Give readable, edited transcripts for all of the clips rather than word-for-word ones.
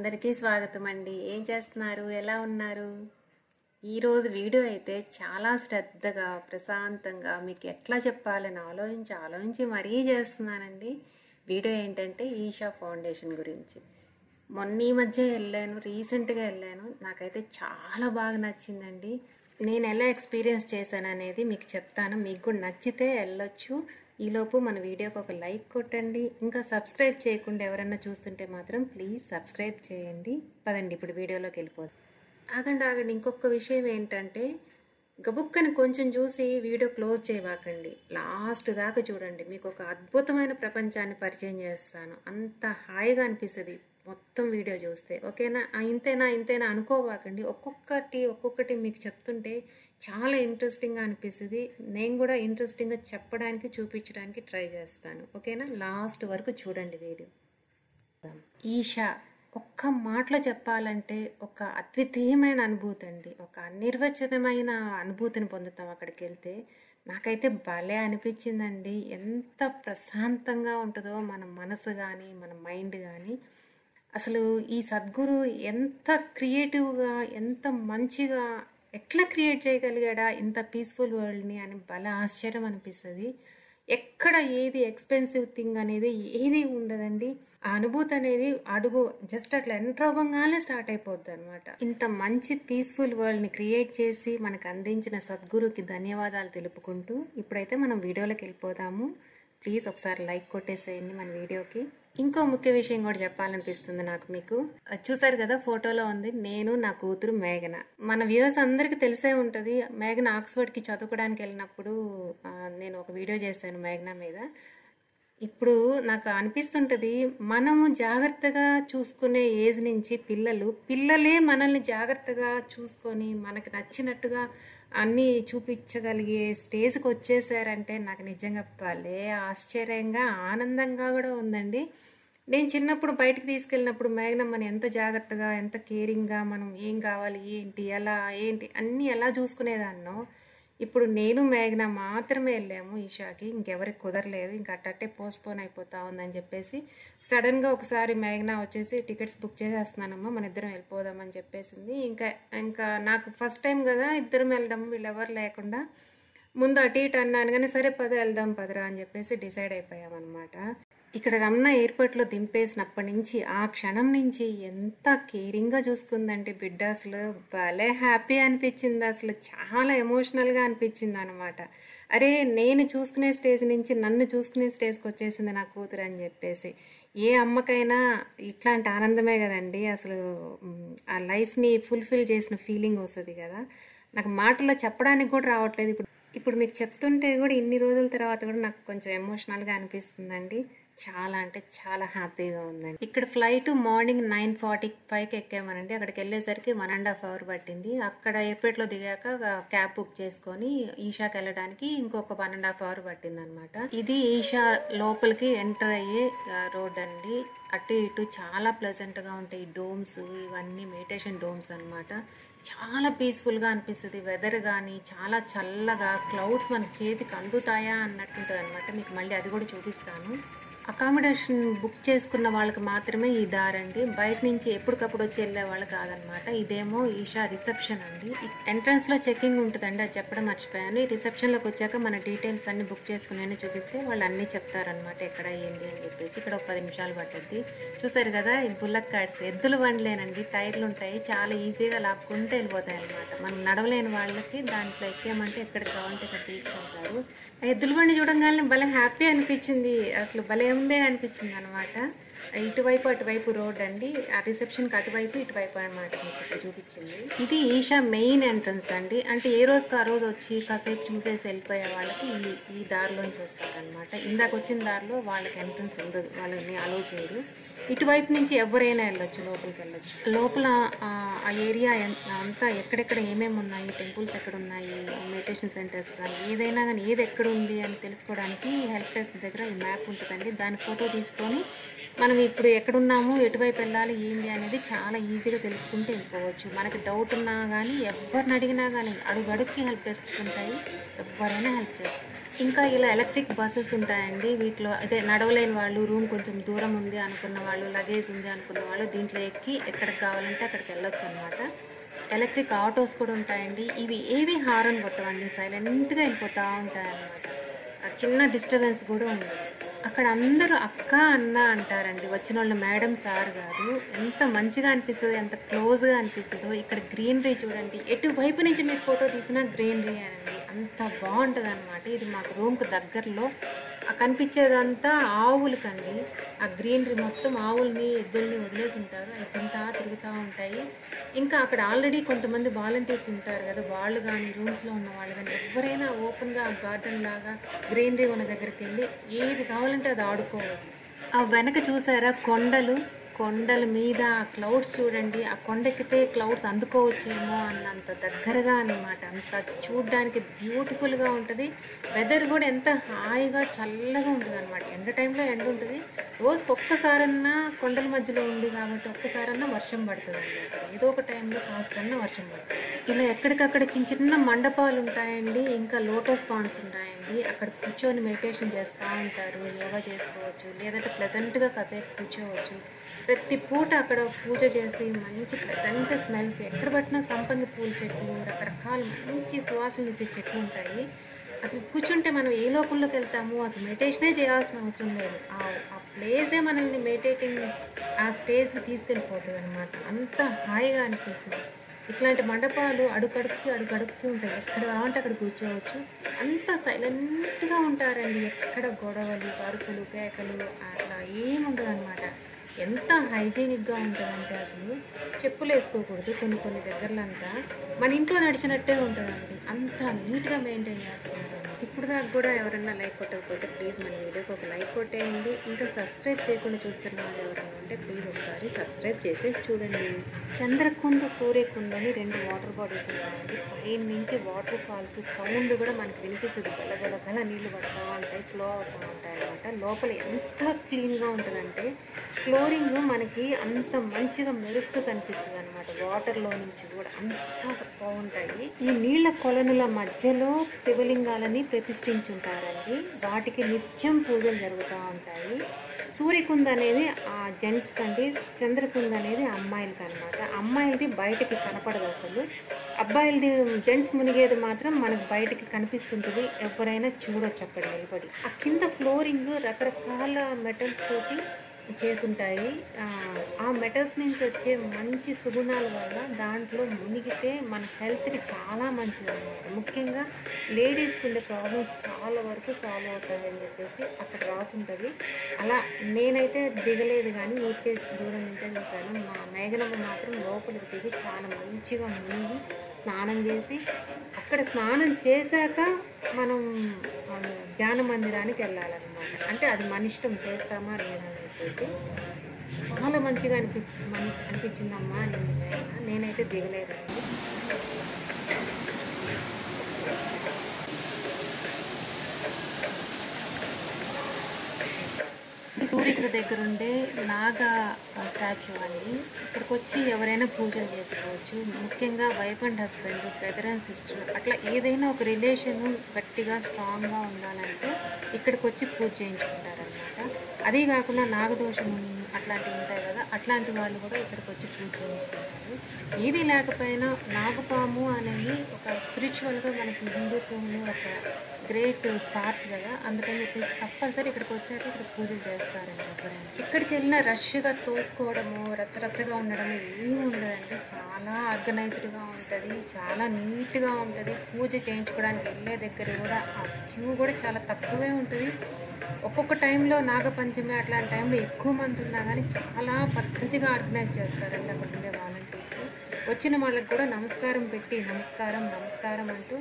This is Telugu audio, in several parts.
అందరికీ స్వాగతం అండి. ఏం చేస్తున్నారు? ఎలా ఉన్నారు? ఈరోజు వీడియో అయితే చాలా శ్రద్ధగా ప్రశాంతంగా మీకు ఎట్లా చెప్పాలని ఆలోచించి మరీ చేస్తున్నానండి. వీడియో ఏంటంటే ఈషా ఫౌండేషన్ గురించి. మొన్న ఈ మధ్య రీసెంట్గా వెళ్ళాను. నాకైతే చాలా బాగా నచ్చిందండి. నేను ఎలా ఎక్స్పీరియన్స్ చేశాను అనేది మీకు చెప్తాను. మీకు కూడా నచ్చితే వెళ్ళొచ్చు. ఈలోపు మన వీడియోకి ఒక లైక్ కొట్టండి. ఇంకా సబ్స్క్రైబ్ చేయకుండా ఎవరన్నా చూస్తుంటే మాత్రం ప్లీజ్ సబ్స్క్రైబ్ చేయండి. పదండి ఇప్పుడు వీడియోలోకి వెళ్ళిపోదాం. ఆగండి. ఇంకొక విషయం ఏంటంటే గబుక్కని కొంచెం చూసి వీడియో క్లోజ్ చేయవాకండి. లాస్ట్ దాకా చూడండి. మీకు ఒక అద్భుతమైన ప్రపంచాన్ని పరిచయం చేస్తాను. అంత హాయిగా అనిపిస్తుంది మొత్తం వీడియో చూస్తే. ఓకేనా? ఇంతేనా అనుకోవాకండి. ఒక్కొక్కటి మీకు చెప్తుంటే చాలా ఇంట్రెస్టింగ్గా అనిపిస్తుంది. నేను కూడా ఇంట్రెస్టింగ్గా చెప్పడానికి చూపించడానికి ట్రై చేస్తాను. ఓకేనా? లాస్ట్ వరకు చూడండి వీడియో. ఈషా ఒక్క మాటలో చెప్పాలంటే ఒక అద్వితీయమైన అనుభూతి అండి. ఒక అనిర్వచనమైన అనుభూతిని పొందుతాం అక్కడికి వెళ్తే. నాకైతే భలే అనిపించిందండి. ఎంత ప్రశాంతంగా ఉంటుందో మన మనసు కానీ మన మైండ్ కానీ. అసలు ఈ సద్గురు ఎంత క్రియేటివ్గా ఎంత మంచిగా ఎట్లా క్రియేట్ చేయగలిగాడా ఇంత పీస్ఫుల్ వరల్డ్ని అని భలే ఆశ్చర్యం అనిపిస్తుంది. ఎక్కడ ఏది ఎక్స్పెన్సివ్ థింగ్ అనేది ఏది ఉండదండి. ఆ అనుభూతి అనేది జస్ట్ అట్లా ఎంటర్ అవ్వగానే స్టార్ట్ అయిపోద్ది అనమాట. ఇంత మంచి పీస్ఫుల్ వరల్డ్ని క్రియేట్ చేసి మనకు అందించిన సద్గురుకి ధన్యవాదాలు తెలుపుకుంటూ ఇప్పుడైతే మనం వీడియోలోకి వెళ్ళిపోదాము. ప్లీజ్ ఒకసారి లైక్ కొట్టేసేయండి మన వీడియోకి. ఇంకో ముఖ్య విషయం కూడా చెప్పాలనిపిస్తుంది నాకు. మీకు చూసారు కదా ఫోటోలో ఉంది నేను, నా కూతురు మేఘన. మన వ్యూవర్స్ అందరికీ తెలిసే ఉంటుంది. మేఘన ఆక్స్ఫర్డ్కి చదువుకోవడానికి వెళ్ళినప్పుడు నేను ఒక వీడియో చేశాను మేఘన మీద. ఇప్పుడు నాకు అనిపిస్తుంటుంది మనము జాగ్రత్తగా చూసుకునే ఏజ్ నుంచి పిల్లలే మనల్ని జాగ్రత్తగా చూసుకొని మనకు నచ్చినట్టుగా అన్నీ చూపించగలిగే స్టేజ్కి వచ్చేసారంటే నాకు నిజంగా భలే ఆశ్చర్యంగా ఆనందంగా కూడా ఉందండి. నేను చిన్నప్పుడు బయటకు తీసుకెళ్ళినప్పుడు మేఘనమ్మని ఎంత జాగ్రత్తగా ఎంత కేరింగ్గా మనం ఏం కావాలి ఏంటి అన్నీ ఎలా చూసుకునేదాన్నో ఇప్పుడు నేను మేఘన మాత్రమే వెళ్ళాము ఈషాకి. ఇంకెవరికి కుదరలేదు. ఇంకా అట్టట్టే పోస్ట్పోన్ అయిపోతా ఉందని చెప్పేసి సడన్గా ఒకసారి మేఘన వచ్చేసి టికెట్స్ బుక్ చేసేస్తున్నానమ్మా మన ఇద్దరం వెళ్ళిపోదామని చెప్పేసింది. ఇంకా నాకు ఫస్ట్ టైం కదా ఇద్దరం వెళ్ళడం, వీళ్ళెవరు లేకుండా ముందు అటు ఇటు అన్నాను కానీ సరే వెళ్దాం పదరా అని చెప్పేసి డిసైడ్ అయిపోయామన్నమాట. ఇక్కడ రమణ ఎయిర్పోర్ట్లో దింపేసినప్పటి నుంచి ఆ క్షణం నుంచి ఎంత కేరింగ్గా చూసుకుందంటే బిడ్డ అసలు భలే హ్యాపీ అనిపించింది. అసలు చాలా ఎమోషనల్గా అనిపించింది అనమాట. అరే నేను చూసుకునే స్టేజ్ నుంచి నన్ను చూసుకునే స్టేజ్కి వచ్చేసింది నా కూతురు అని చెప్పేసి. ఏ అమ్మకైనా ఇట్లాంటి ఆనందమే కదండి. అసలు ఆ లైఫ్ని ఫుల్ఫిల్ చేసిన ఫీలింగ్ వస్తుంది కదా. నాకు మాటల్లో చెప్పడానికి కూడా రావట్లేదు. ఇప్పుడు మీకు చెప్తుంటే కూడా ఇన్ని రోజుల తర్వాత కూడా నాకు కొంచెం ఎమోషనల్గా అనిపిస్తుందండి. చాలా అంటే చాలా హ్యాపీగా ఉందండి. ఇక్కడ ఫ్లైట్ మార్నింగ్ 9:45కి ఎక్కామనండి. అక్కడికి వెళ్ళేసరికి 1.5 hours పట్టింది. అక్కడ ఎయిర్పోర్ట్లో దిగాక క్యాబ్ బుక్ చేసుకొని ఈషాకి వెళ్ళడానికి ఇంకొక 1.5 hours పట్టింది అనమాట. ఇది ఈషా లోపలికి ఎంటర్ అయ్యే రోడ్ అండి. అటు ఇటు చాలా ప్లెజెంట్గా ఉంటాయి. డోమ్స్ ఇవన్నీ మెడిటేషన్ డోమ్స్ అనమాట. చాలా పీస్ఫుల్గా అనిపిస్తుంది. వెదర్ కానీ చాలా చల్లగా, క్లౌడ్స్ మన చేతికి అందుతాయా అన్నట్టుంటుంది అనమాట. మీకు మళ్ళీ అది కూడా చూపిస్తాను. అకామిడేషన్ బుక్ చేసుకున్న వాళ్ళకి మాత్రమే ఈ దారండి. బయట నుంచి ఎప్పటికప్పుడు వచ్చి వెళ్ళే వాళ్ళు కాదనమాట. ఇదేమో ఈషా రిసెప్షన్ అండి. ఎంట్రన్స్లో చెక్కింగ్ ఉంటుందండి, అది చెప్పడం మర్చిపోయాను. ఈ రిసెప్షన్లోకి వచ్చాక మన డీటెయిల్స్ అన్ని బుక్ చేసుకుని చూపిస్తే వాళ్ళు అన్నీ చెప్తారనమాట ఎక్కడ ఏంది అని చెప్పేసి. ఇక్కడ ఒక 10 నిమిషాలు పట్టుద్ది. చూసారు కదా ఈ బుల్లక్ కార్డ్స్, ఎద్దుల బండ్లేనండి. టైర్లు ఉంటాయి, చాలా ఈజీగా లాక్కుంటూ వెళ్ళిపోతాయి అనమాట. మనం నడవలేని వాళ్ళకి దాంట్లో ఎక్కామంటే ఎక్కడికి కావాలంటే ఇక్కడ తీసుకెళ్తారు. ఆ ఎద్దుల బండి చూడంగానే భలే హ్యాపీ అనిపించింది. అసలు భలే ఉందే అనిపించింది అనమాట. ఇటువైపు అటువైపు రోడ్ అండి. ఆ రిసెప్షన్కి అటువైపు ఇటువైపు అనమాట మీకు ఇక్కడ చూపించింది. ఇది ఈషా మెయిన్ ఎంట్రన్స్ అండి. అంటే ఏ రోజుకి ఆ రోజు వచ్చి కాసేపు చూసేసి వెళ్ళిపోయే వాళ్ళకి ఈ దారిలోంచి వస్తారనమాట. ఇందాక వచ్చిన దారిలో వాళ్ళకి ఎంట్రన్స్ ఉండదు, వాళ్ళని అలో చేయరు. ఇటువైపు నుంచి ఎవరైనా వెళ్ళొచ్చు, లోపలికి వెళ్ళొచ్చు. లోపల ఆ ఏరియా అంతా ఎక్కడెక్కడ ఏమేమి ఉన్నాయి, టెంపుల్స్ ఎక్కడ ఉన్నాయి, మెడిటేషన్ సెంటర్స్ కానీ ఏదైనా కానీ ఏది ఎక్కడ ఉంది అని తెలుసుకోవడానికి హెల్ప్ డెస్క్ దగ్గర ఈ మ్యాప్ ఉంటుందండి. దాని ఫోటో తీసుకొని మనం ఇప్పుడు ఎక్కడున్నాము, ఎటువైపు వెళ్ళాలి, ఏంది అనేది చాలా ఈజీగా తెలుసుకుంటూ వెళ్ళిపోవచ్చు. మనకి డౌట్ ఉన్నా కానీ ఎవరిని అడిగినా కానీ అడుగడుక్కి హెల్ప్ డెస్క్స్ ఉంటాయి. ఎవరైనా హెల్ప్ చేస్తారు. ఇంకా ఇలా ఎలక్ట్రిక్ బస్సెస్ ఉంటాయండి. వీటిలో అదే నడవలేని వాళ్ళు, రూమ్ కొంచెం దూరం ఉంది అనుకున్న వాళ్ళు, లగేజ్ ఉంది అనుకున్న వాళ్ళు దీంట్లో ఎక్కి ఎక్కడికి కావాలంటే అక్కడికి వెళ్ళొచ్చు అనమాట. ఎలక్ట్రిక్ ఆటోస్ కూడా ఉంటాయండి. ఇవి ఏవి హారన్ కొట్టవండి, సైలెంట్గా వెళ్ళిపోతూ ఉంటాయి అన్నమాట. చిన్న డిస్టర్బెన్స్ కూడా ఉండదు. అక్కడ అందరూ అక్క అన్న అంటారండి. వచ్చిన వాళ్ళు మేడం సార్ కాదు. ఎంత మంచిగా అనిపిస్తుందో, ఎంత క్లోజ్గా అనిపిస్తుందో. ఇక్కడ గ్రీనరీ చూడండి, ఎటువైపు నుంచి మీరు ఫోటో తీసినా గ్రీనరీ అండి, అంత బాగుంటుంది అనమాట. ఇది మాకు రూమ్కి దగ్గరలో కనిపించేదంతా ఆవులకండి. ఆ గ్రీనరీ మొత్తం ఆవుల్ని, ఎద్దుల్ని వదిలేసి ఉంటారు. అవి తిరుగుతూ ఉంటాయి. ఇంకా అక్కడ ఆల్రెడీ కొంతమంది వాలంటీర్స్ ఉంటారు కదా, వాళ్ళు కానీ రూమ్స్లో ఉన్న వాళ్ళు కానీ ఎవరైనా ఓపెన్గా గార్డెన్ లాగా గ్రీనరీ ఉన్న దగ్గరికి వెళ్ళి ఏది కావాలంటే అది ఆడుకోవాలి. ఆ వెనక చూసారా కొండల మీద ఆ క్లౌడ్స్ చూడండి. ఆ కొండెక్కితే క్లౌడ్స్ అందుకోవచ్చేమో అన్నంత దగ్గరగా అన్నమాట. అంత చూడడానికి బ్యూటిఫుల్గా ఉంటుంది. వెదర్ కూడా ఎంత హాయిగా చల్లగా ఉంటుంది అనమాట. ఎండ టైంలో ఎండ ఉంటుంది. రోజుకి ఒక్కసారన్నా కొండల మధ్యలో ఉంది కాబట్టి ఒక్కసారన్నా వర్షం పడుతుంది అనమాట. ఏదో ఒక టైంలో కాస్తన్నా వర్షం పడుతుంది. ఇలా ఎక్కడికక్కడ చిన్న చిన్న మండపాలు ఉంటాయండి. ఇంకా లోటస్ పాండ్స్ ఉంటాయండి. అక్కడ కూర్చొని మెడిటేషన్ చేస్తూ ఉంటారు. యోగా చేసుకోవచ్చు, లేదంటే ప్లెజెంట్గా కాసేపు కూర్చోవచ్చు. ప్రతి పూట అక్కడ పూజ చేసి మంచి ప్లెజెంట్ స్మెల్స్, ఎక్కడ పట్టినా సంపంగి పూల చెట్లు, రకరకాల మంచి సువాసనలు ఇచ్చే చెట్లు ఉంటాయి. అసలు కూర్చుంటే మనం ఏ లోకంలోకి వెళ్తాము, అసలు మెడిటేషనే చేయాల్సిన అవసరం లేదు. ఆ ప్లేసే మనల్ని మెడిటేటింగ్ ఆ స్టేజ్కి తీసుకెళ్ళిపోతుంది అనమాట. అంత హాయిగా అనిపిస్తుంది. ఇట్లాంటి మండపాలు అడుగడుక్కి ఉంటాయి. ఎక్కడ కావాలంటే అక్కడ కూర్చోవచ్చు. అంత సైలెంట్గా ఉంటారండి. ఎక్కడ గొడవలు, అరుపులు, కేకలు అట్లా ఏముండదు అనమాట. ఎంత హైజీనిక్గా ఉంటుందంటే అసలు చెప్పులు వేసుకోకూడదు. కొన్ని దగ్గరలో అంతా మన ఇంట్లో నడిచినట్టే ఉంటుందండి. అంత నీట్గా మెయింటైన్ చేస్తున్నారు. ఇప్పుడు దాకా కూడా ఎవరన్నా లైక్ కొట్టకపోతే ప్లీజ్ మన వీడియోకి ఒక లైక్ కొట్టేయండి. ఇంకా సబ్స్క్రైబ్ చేయకుండా చూస్తున్న వాళ్ళు ఎవరైనా ఉంటే ప్లీజ్ ఒకసారి సబ్స్క్రైబ్ చేసేసి చూడండి. చంద్రకుంద, సూర్యకుంద అని 2 వాటర్ బాడీస్ ఉంటాయండి. పైన నుంచి వాటర్ ఫాల్స్ సౌండ్ కూడా మనకు వినిపిస్తుంది. గల నీళ్ళు పడుతూ ఉంటాయి, ఫ్లో అవుతూ ఉంటాయి అనమాట. లోపల ఎంత క్లీన్గా ఉంటుందంటే ఫ్లోరింగ్ మనకి అంత మంచిగా మెరుస్తూ కనిపిస్తుంది అనమాట. వాటర్లో నుంచి కూడా అంత బాగుంటాయి. ఈ నీళ్ల కొలనుల మధ్యలో శివలింగాలని ప్రతిష్ఠించుంటారండి. వాటికి నిత్యం పూజలు జరుగుతూ ఉంటాయి. సూర్యకుంద అనేది ఆ జెంట్స్ కండి, చంద్రకుంద అనేది అమ్మాయిలకి అనమాట. అమ్మాయిలది బయటికి కనపడదు అసలు. అబ్బాయిలది జెంట్స్ మునిగేది మాత్రం మనకు బయటికి కనిపిస్తుంటుంది. ఎవరైనా చూడొచ్చు అక్కడ నిలబడి. ఆ కింద ఫ్లోరింగ్ రకరకాల మెటల్స్ తోటి చేసుంటాయి. ఆ మెటల్స్ నుంచి వచ్చే మంచి సుగుణాల వల్ల దాంట్లో మునిగితే మన హెల్త్కి చాలా మంచిది అనమాట. ముఖ్యంగా లేడీస్కి ఉండే ప్రాబ్లమ్స్ చాలా వరకు సాల్వ్ అవుతాయని చెప్పేసి అక్కడ రాసి ఉంటుంది. అలా నేనైతే దిగలేదు కానీ ఊరికే దూరం నుంచే చూశాను. మా మేఘనమ్మ మాత్రం లోపలికి దిగి చాలా మంచిగా మునిగి స్నానం చేసి, అక్కడ స్నానం చేశాక మనం ధ్యాన మందిరానికి వెళ్ళాలన్నమాట. అంటే అది మన ఇష్టం, చేస్తామా లేదా అని చెప్పేసి. చాలా మంచిగా అనిపించిందమ్మా. నేనైతే దిగలేదండి. సూర్యుడి దగ్గర ఉండే నాగ స్టాచ్యూ అండి. ఇక్కడికి వచ్చి ఎవరైనా పూజలు చేసుకోవచ్చు. ముఖ్యంగా wife and husband, brother and sister, అట్లా ఏదైనా ఒక రిలేషన్ గట్టిగా స్ట్రాంగ్గా ఉండాలంటే ఇక్కడికి వచ్చి పూజ చేయించుకుంటారనమాట. అదే కాకుండా నాగదోషం అట్లాంటివి ఉంటాయి కదా, అట్లాంటి వాళ్ళు కూడా ఇక్కడికి వచ్చి పూజ చేయించుకుంటారు. ఏది లేకపోయినా నాగపాము అనేది ఒక స్పిరిచువల్గా మనకి హిందూత్వంలో ఒక గ్రేట్ పార్ట్ కదా, అందుకని చెప్పేసి తప్పనిసరి ఇక్కడికి వచ్చాక ఇక్కడ పూజలు చేస్తారండి ఎవరైనా. ఇక్కడికి వెళ్ళిన రష్గా తోసుకోవడము, రచ్చరచ్చగా ఉండడం ఏమి ఉండదండి. చాలా ఆర్గనైజ్డ్గా ఉంటుంది, చాలా నీట్గా ఉంటుంది. పూజ చేయించుకోవడానికి వెళ్ళే దగ్గర కూడా ఆ క్యూ కూడా చాలా తక్కువే ఉంటుంది. ఒక్కొక్క టైంలో నాగపంచమి అట్లాంటి టైంలో ఎక్కువ మంది ఉన్నా కానీ చాలా పద్ధతిగా ఆర్గనైజ్ చేస్తారండి అక్కడ ఉండే వాలంటీర్స్. వచ్చిన వాళ్ళకి కూడా నమస్కారం పెట్టి నమస్కారం అంటూ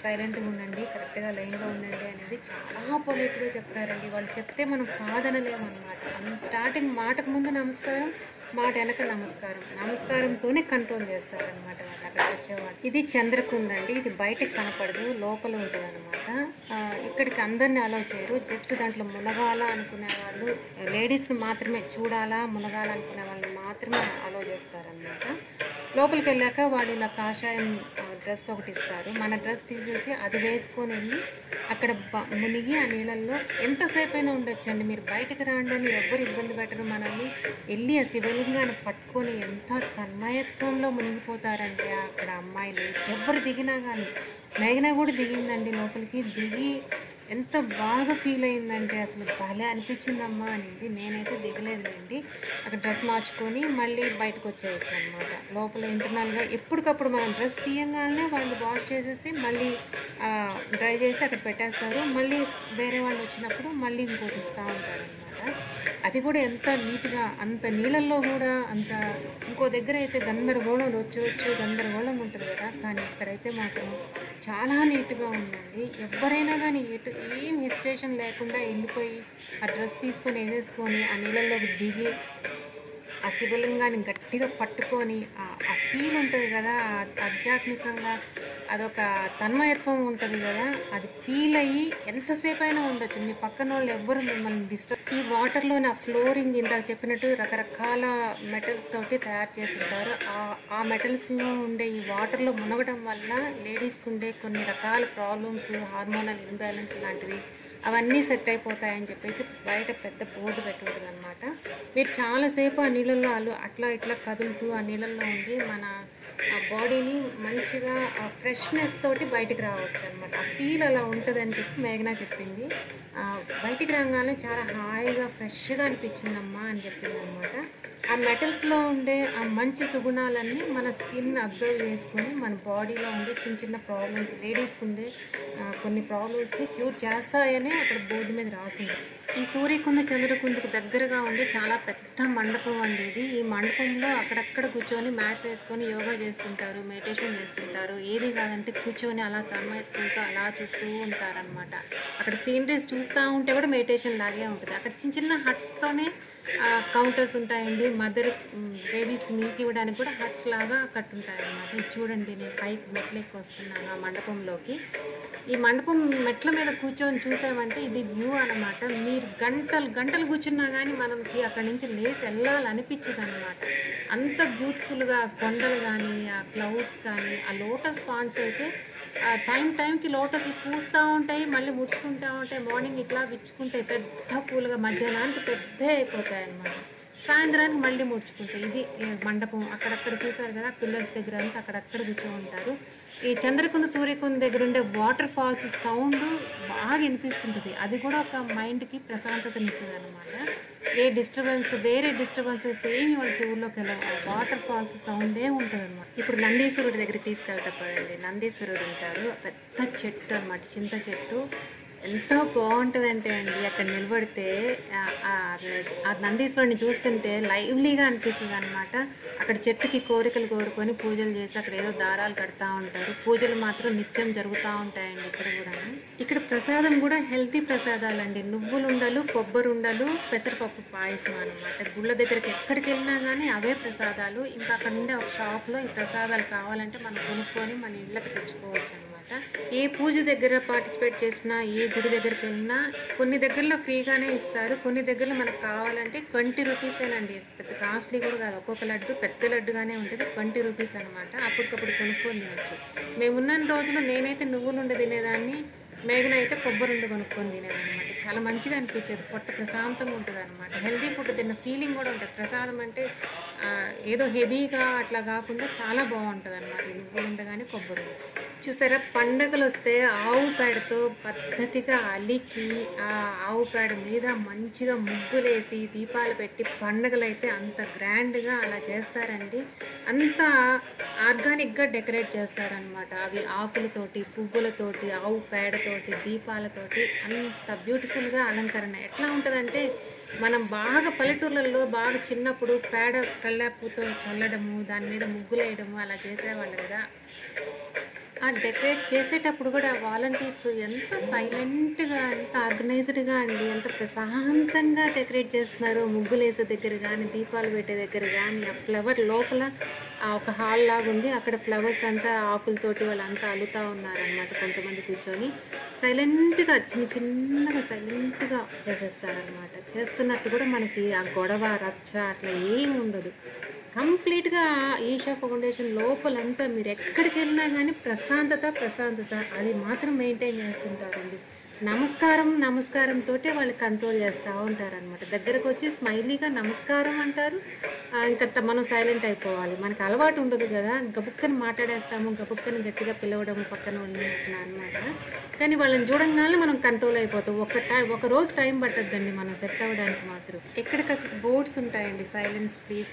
సైలెంట్గా ఉండండి, కరెక్ట్గా లైన్లో ఉండండి అనేది చాలా పొలైట్గా చెప్తారండి. వాళ్ళు చెప్తే మనం కాదనలేమన్నమాట. స్టార్టింగ్ మాటకు ముందు నమస్కారం, మాట వెనక నమస్కారం, నమస్కారంతోనే కంట్రోల్ చేస్తారనమాట వాళ్ళు అక్కడికి వచ్చేవాళ్ళు. ఇది చంద్రకుంద అండి. ఇది బయటకు కనపడదు, లోపల ఉంటుంది అనమాట. ఇక్కడికి అందరిని అలౌ చేయరు. జస్ట్ దాంట్లో మునగాల అనుకునే వాళ్ళు, లేడీస్ని మాత్రమే చూడాలా మునగాల అనుకునే వాళ్ళు మాత్రమే అలౌ చేస్తారనమాట. లోపలికి వెళ్ళాక వాళ్ళు ఇలా కాషాయం డ్రెస్ ఒకటి ఇస్తారు. మన డ్రెస్ తీసేసి అది వేసుకొని వెళ్ళి అక్కడ మునిగి ఆ నీళ్ళల్లో ఎంతసేపు అయినా ఉండొచ్చండి. మీరు బయటకు రాండి అని ఎవరు ఇబ్బంది పెట్టరు మనల్ని. వెళ్ళి ఆ శివలింగాన్ని పట్టుకొని ఎంత తన్మయత్వంలో మునిగిపోతారంటే అక్కడ అమ్మాయిలు ఎవరు దిగినా కానీ. మేఘన కూడా దిగిందండి లోపలికి. దిగి ఎంత బాగా ఫీల్ అయిందంటే అసలు భలే అనిపించిందమ్మా అనింది. నేనైతే దిగలేదులేండి. అక్కడ డ్రెస్ మార్చుకొని మళ్ళీ బయటకు వచ్చేయచ్చు అనమాట. లోపల ఇంటర్నల్గా ఎప్పటికప్పుడు మనం డ్రెస్ తీయంగానే వాళ్ళు వాష్ చేసేసి మళ్ళీ డ్రై చేసి అక్కడ పెట్టేస్తారు. మళ్ళీ వేరే వాళ్ళు వచ్చినప్పుడు మళ్ళీ ఇంకోటి ఇస్తూ ఉంటారు అనమాట. అది కూడా ఎంత నీట్గా, అంత నీళ్ళల్లో కూడా అంత. ఇంకో దగ్గర అయితే గందరగోళం వచ్చి గందరగోళం ఉంటుంది కదా, కానీ ఇక్కడైతే మాత్రం చాలా నీట్గా ఉందండి. ఎవరైనా కానీ ఏం హెసిటేషన్ లేకుండా వెళ్ళిపోయి ఆ డ్రెస్ తీసుకొని వేసేసుకొని ఆ నీళ్ళల్లోకి దిగి ఆ శివలింగాన్ని గట్టిగా పట్టుకొని ఆ ఫీల్ ఉంటుంది కదా, ఆధ్యాత్మికంగా అదొక తన్మయత్వం ఉంటుంది కదా, అది ఫీల్ అయ్యి ఎంతసేపు అయినా ఉండొచ్చు. మీ పక్కన వాళ్ళు ఎవ్వరు మిమ్మల్ని డిస్టర్బ్. ఈ వాటర్లోని ఆ ఫ్లోరింగ్ ఇందాక చెప్పినట్టు రకరకాల మెటల్స్ తోటి తయారు చేసి ఉంటారు. ఆ మెటల్స్లో ఉండే ఈ వాటర్లో మునగడం వల్ల లేడీస్కి ఉండే కొన్ని రకాల ప్రాబ్లమ్స్, హార్మోనల్ ఇంబ్యాలెన్స్ లాంటివి అవన్నీ సెట్ అయిపోతాయని చెప్పేసి బయట పెద్ద బోర్డు పెట్టుకుంటుంది అనమాట. మీరు చాలాసేపు ఆ నీళ్ళల్లో అట్లా ఇట్లా కదులుతూ ఆ నీళ్ళల్లో ఉండి మన బాడీని మంచిగా ఫ్రెష్నెస్ తోటి బయటికి రావచ్చు అనమాట. ఆ ఫీల్ అలా ఉంటుందని చెప్పి మేఘన చెప్పింది. బయటికి రాగానే చాలా హాయిగా ఫ్రెష్గా అనిపించిందమ్మా అని చెప్పింది అనమాట. ఆ మెటల్స్లో ఉండే ఆ మంచి సుగుణాలన్నీ మన స్కిన్ అబ్జర్వ్ చేసుకొని మన బాడీలో ఉండే చిన్న చిన్న ప్రాబ్లమ్స్, లేడీస్కి ఉండే కొన్ని ప్రాబ్లమ్స్ని క్యూర్ చేస్తాయని అక్కడ బోర్డు మీద రాసింది. ఈ సూర్యకుంద చంద్రకుందకు దగ్గరగా ఉండే చాలా పెద్ద మండపం అండి ఇది. ఈ మండపంలో అక్కడక్కడ కూర్చొని మ్యాట్స్ వేసుకొని యోగా చేస్తుంటారు, మెడిటేషన్ చేస్తుంటారు. ఏది కాదంటే కూర్చొని అలా తన్మయత్వంతో అలా చూస్తూ ఉంటారనమాట. అక్కడ సీనరీస్ చూస్తూ ఉంటే కూడా మెడిటేషన్ లాగే ఉంటుంది. అక్కడ చిన్న చిన్న హట్స్తోనే కౌంటర్స్ ఉంటాయండి. మదర్ బేబీస్కి మిల్క్ ఇవ్వడానికి కూడా హట్స్ లాగా కట్టుంటాయి అన్నమాట. ఇది చూడండి, నేను పైకి మెట్లు ఎక్కి వస్తున్నాను ఆ మండపంలోకి. ఈ మండపం మెట్ల మీద కూర్చొని చూసామంటే ఇది వ్యూ అనమాట. మీరు గంటలు గంటలు కూర్చున్నా కానీ మనకి అక్కడి నుంచి లేసి వెళ్ళాలనిపించదు అనమాట. అంత బ్యూటిఫుల్గా కొండలు కానీ, ఆ క్లౌడ్స్ కానీ, ఆ లోటస్ పాండ్స్ అయితే టైంకి లోటస్లు పూస్తూ ఉంటాయి, మళ్ళీ ముడుచుకుంటూ ఉంటాయి. మార్నింగ్ ఇట్లా విచ్చుకుంటాయి పెద్ద పూలుగా, మధ్యాహ్నానికి పెద్ద అయిపోతాయి అన్నమాట. సాయంత్రానికి మళ్ళీ ముడుచుకుంటాయి. ఇది మండపం. అక్కడక్కడ చూసారు కదా పిల్లర్స్ దగ్గర అంతా అక్కడక్కడ కూర్చో ఉంటారు. ఈ చంద్రకుంద సూర్యకుంద దగ్గర ఉండే వాటర్ ఫాల్స్ సౌండ్ బాగా వినిపిస్తుంటుంది. అది కూడా ఒక మైండ్కి ప్రశాంతతనిస్తుంది అనమాట. వేరే డిస్టర్బెన్సెస్ ఏమి వాళ్ళ చెవుల్లోకి వెళ్ళవు. వాటర్ ఫాల్స్ సౌండే ఉంటుంది అనమాట. ఇప్పుడు నందీశ్వరుడి దగ్గరికి తీసుకెళ్తా పడండి. నందీశ్వరుడు ఉంటారు, పెద్ద చెట్టు అనమాట, చింత చెట్టు. ఎంత బాగుంటుందంటే అండి అక్కడ నిలబడితే ఆ నందీశ్వరుని చూస్తుంటే లైవ్లీగా అనిపిస్తుంది అనమాట. అక్కడ చెట్టుకి కోరికలు కోరుకొని పూజలు చేసి అక్కడ ఏదో దారాలు కడతా ఉంటారు. పూజలు మాత్రం నిత్యం జరుగుతూ ఉంటాయండి ఇక్కడ కూడా. ఇక్కడ ప్రసాదం కూడా హెల్తీ ప్రసాదాలండి. నువ్వులుండలు, కొబ్బరుండలు, పెసరపప్పు పాయసం అనమాట. గుళ్ళ దగ్గరికి ఎక్కడికి వెళ్ళినా కానీ అవే ప్రసాదాలు. ఇంకా అక్కడ ఉండే ఒక షాప్లో ఈ ప్రసాదాలు కావాలంటే మనం కొనుక్కొని మన ఇళ్ళకి తెచ్చుకోవచ్చు అనమాట. ఏ పూజ దగ్గర పార్టిసిపేట్ చేసినా, ఏ గుడి దగ్గరికి వెళ్ళినా కొన్ని దగ్గరలో ఫ్రీగానే ఇస్తారు, కొన్ని దగ్గరలో మనకు కావాలంటే 20 రూపీసేనండి. పెద్ద కాస్ట్లీ కూడా కాదు. ఒక్కొక్క లడ్డు పెద్ద లడ్డుగానే ఉంటుంది, 20 రూపీస్ అనమాట. అప్పటికప్పుడు కొనుక్కొని తినచ్చు. మేమున్న రోజులు నేనైతే నువ్వులుండ తినేదాన్ని, మేఘన అయితే కొబ్బరుండ కొనుక్కొని తినేదన్నమాట. చాలా మంచిగా అనిపించేది, పొట్ట ప్రశాంతంగా ఉంటుంది అనమాట. హెల్తీ ఫుడ్ తిన్న ఫీలింగ్ కూడా ఉంటుంది. ప్రసాదం అంటే ఏదో హెవీగా అట్లా కాకుండా చాలా బాగుంటుంది అనమాట. నువ్వులుండ కానీ కొబ్బరి. చూసారా, పండగలు వస్తే ఆవు పేడతో పద్ధతిగా అలికి ఆ ఆవు పేడ మీద మంచిగా ముగ్గులేసి దీపాలు పెట్టి పండగలు అయితే అంత గ్రాండ్గా అలా చేస్తారండి. అంత ఆర్గానిక్గా డెకరేట్ చేస్తారనమాట. అవి ఆకులతోటి, పువ్వులతోటి, ఆవు పేడతోటి, దీపాలతోటి అంత బ్యూటిఫుల్గా అలంకరణ. ఎట్లా ఉంటుందంటే మనం బాగా పల్లెటూర్లలో బాగా చిన్నప్పుడు పేడ కళ్ళాపుతో చల్లడము, దాని మీద ముగ్గులేయడము అలా చేసేవాళ్ళు కదా. ఆ డెకరేట్ చేసేటప్పుడు కూడా వాలంటీర్స్ ఎంత సైలెంట్గా, ఎంత ఆర్గనైజ్డ్గా అండి, ఎంత ప్రశాంతంగా డెకరేట్ చేస్తున్నారు. ముగ్గులు వేసే దగ్గర కానీ, దీపాలు పెట్టే దగ్గర కానీ, ఆ ఫ్లవర్ లోపల ఒక హాల్ లాగా ఉంది. అక్కడ ఫ్లవర్స్ అంతా ఆకులతోటి వాళ్ళంతా అల్లుతూ ఉన్నారనమాట. కొంతమంది కూర్చొని సైలెంట్గా చిన్నగా సైలెంట్గా చేసేస్తారనమాట. చేస్తున్నట్టు కూడా మనకి ఆ గొడవ రచ్చ అట్లా ఏమి ఉండదు. కంప్లీట్గా ఈషా ఫౌండేషన్ లోపలంతా మీరు ఎక్కడికి వెళ్ళినా కానీ ప్రశాంతత అది మాత్రం మెయింటైన్ చేస్తుంటారండి. నమస్కారంతో వాళ్ళు కంట్రోల్ చేస్తూ ఉంటారనమాట. దగ్గరకు వచ్చి స్మైలీగా నమస్కారం అంటారు. ఇంకా మనం సైలెంట్ అయిపోవాలి. మనకు అలవాటు ఉండదు కదా, గబుక్కని మాట్లాడేస్తాము, గబుక్కని గట్టిగా పిలవడం పక్కన వాళ్ళని అట్లా అనమాట. కానీ వాళ్ళని చూడంగానే మనం కంట్రోల్ అయిపోతాం. ఒక రోజు టైం పట్టద్దండి మనం సెట్ అవ్వడానికి మాత్రం. ఎక్కడికక్కడ బోర్డ్స్ ఉంటాయండి, సైలెన్స్ ప్లీజ్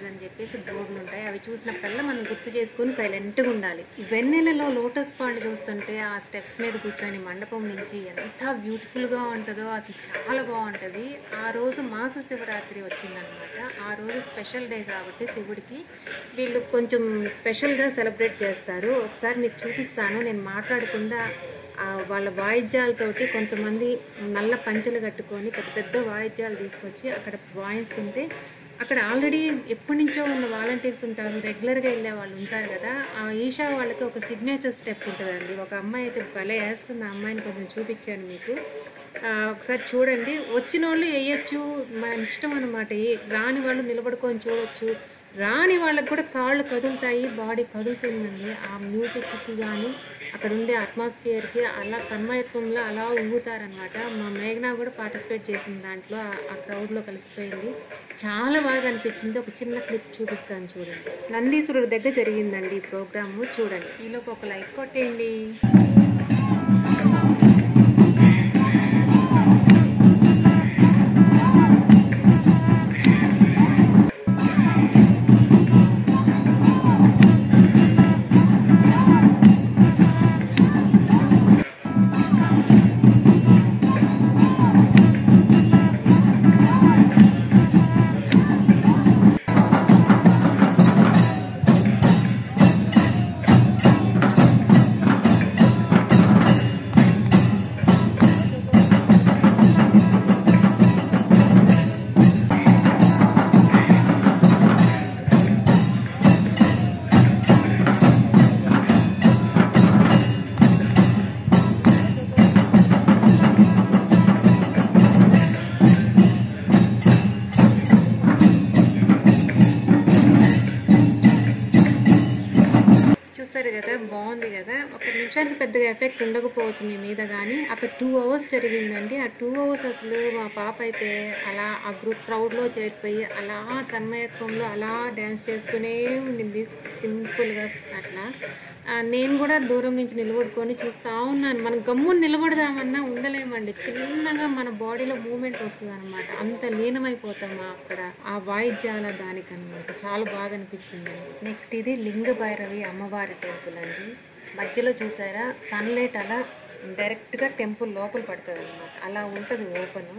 అని చెప్పేసి బోర్డులు ఉంటాయి. అవి చూసినప్పుడల్లా మనం గుర్తు చేసుకొని సైలెంట్గా ఉండాలి. వెన్నెలలో లోటస్ పాండ్ చూస్తుంటే ఆ స్టెప్స్ మీద కూర్చొని మండపం నుంచి ఎంత బ్యూటిఫుల్గా ఉంటుందో, అసలు చాలా బాగుంటుంది. ఆ రోజు మాస శివరాత్రి వచ్చిందనమాట. ఆ రోజు స్పెషల్ డే కాబట్టి శివుడికి వీళ్ళు కొంచెం స్పెషల్గా సెలబ్రేట్ చేస్తారు. ఒకసారి మీకు చూపిస్తాను. నేను మాట్లాడకుండా వాళ్ళ వాయిద్యాలతోటి కొంతమంది నల్ల పంచెలు కట్టుకొని పెద్ద వాయిద్యాలు తీసుకొచ్చి అక్కడ వాయిస్తుంటే, అక్కడ ఆల్రెడీ ఎప్పటి నుంచో ఉన్న వాలంటీర్స్ ఉంటారు, రెగ్యులర్గా వెళ్ళే వాళ్ళు ఉంటారు కదా. ఆ ఈషా వాళ్ళకి ఒక సిగ్నేచర్ స్టెప్ ఉంటుందండి. ఒక అమ్మాయి అయితే భలే వేస్తుంది. ఆ అమ్మాయిని కొంచెం చూపించాను మీకు, ఒకసారి చూడండి. వచ్చిన వాళ్ళు వేయచ్చు, మన ఇష్టం అనమాట. రాని వాళ్ళు నిలబడుకొని చూడొచ్చు. రాని వాళ్ళకి కూడా కాళ్ళు కదులుతాయి, బాడీ కదులుతుందండి ఆ మ్యూజిక్కి కానీ అక్కడ ఉండే అట్మాస్ఫియర్కి. అలా తన్మయత్వంలో అలా ఊగుతారనమాట. మా మేఘనా కూడా పార్టిసిపేట్ చేసింది దాంట్లో, ఆ క్రౌడ్లో కలిసిపోయింది. చాలా బాగా అనిపించింది. ఒక చిన్న క్లిప్ చూపిస్తాను చూడండి. నందీశ్వరుడి దగ్గర జరిగిందండి ఈ ప్రోగ్రాము, చూడండి. ఈలోపు ఒక లైక్ కొట్టేయండి. చూసారు కదా, బాగుంది కదా. ఒక నిమిషానికి పెద్దగా ఎఫెక్ట్ ఉండకపోవచ్చు మీ మీద, కానీ అక్కడ 2 hours జరిగిందండి. ఆ 2 hours అసలు మా పాప అయితే అలా ఆ క్రౌడ్లో చేరిపోయి అలా తన్మయత్వంలో అలా డ్యాన్స్ చేస్తూనే ఉండింది సింపుల్గా అట్లా. నేను కూడా దూరం నుంచి నిలబడుకొని చూస్తూ ఉన్నాను. మనం గమ్మున నిలబడదామన్నా ఉండలేమండి, చిన్నగా మన బాడీలో మూమెంట్ వస్తుంది అనమాట. అంత లీనమైపోతాము అక్కడ ఆ వాయిద్యాల దానికనమాట. చాలా బాగా అనిపించింది. నెక్స్ట్ ఇది లింగ భైరవి అమ్మవారి టెంపుల్ అండి. మధ్యలో చూసారా సన్లైట్ అలా డైరెక్ట్గా టెంపుల్ లోపల పడుతుంది అనమాట. అలా ఉంటుంది ఓపెన్.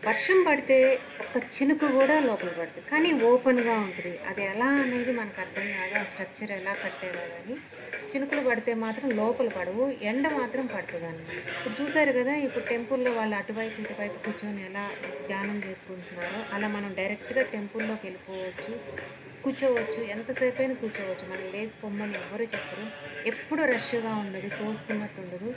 వర్షం పడితే ఒక్క చినుకు కూడా లోపల పడుతుంది, కానీ ఓపెన్గా ఉంటుంది. అది ఎలా అనేది మనకు అర్థం కాదు, ఆ స్ట్రక్చర్ ఎలా కట్టారో. కానీ చినుకులు పడితే మాత్రం లోపల పడవు, ఎండ మాత్రం పడుతుంది అన్నమాట. ఇప్పుడు చూసారు కదా, ఇప్పుడు టెంపుల్లో వాళ్ళు అటువైపు ఇటువైపు కూర్చొని ఎలా ధ్యానం చేసుకుంటున్నారో అలా మనం డైరెక్ట్గా టెంపుల్లోకి వెళ్ళిపోవచ్చు, కూర్చోవచ్చు. ఎంతసేపు అయినా కూర్చోవచ్చు. మనం లేచి పొమ్మని ఎవరు చెప్పరు. ఎప్పుడు రష్గా ఉండదు, తోసుకున్నట్టు ఉండదు.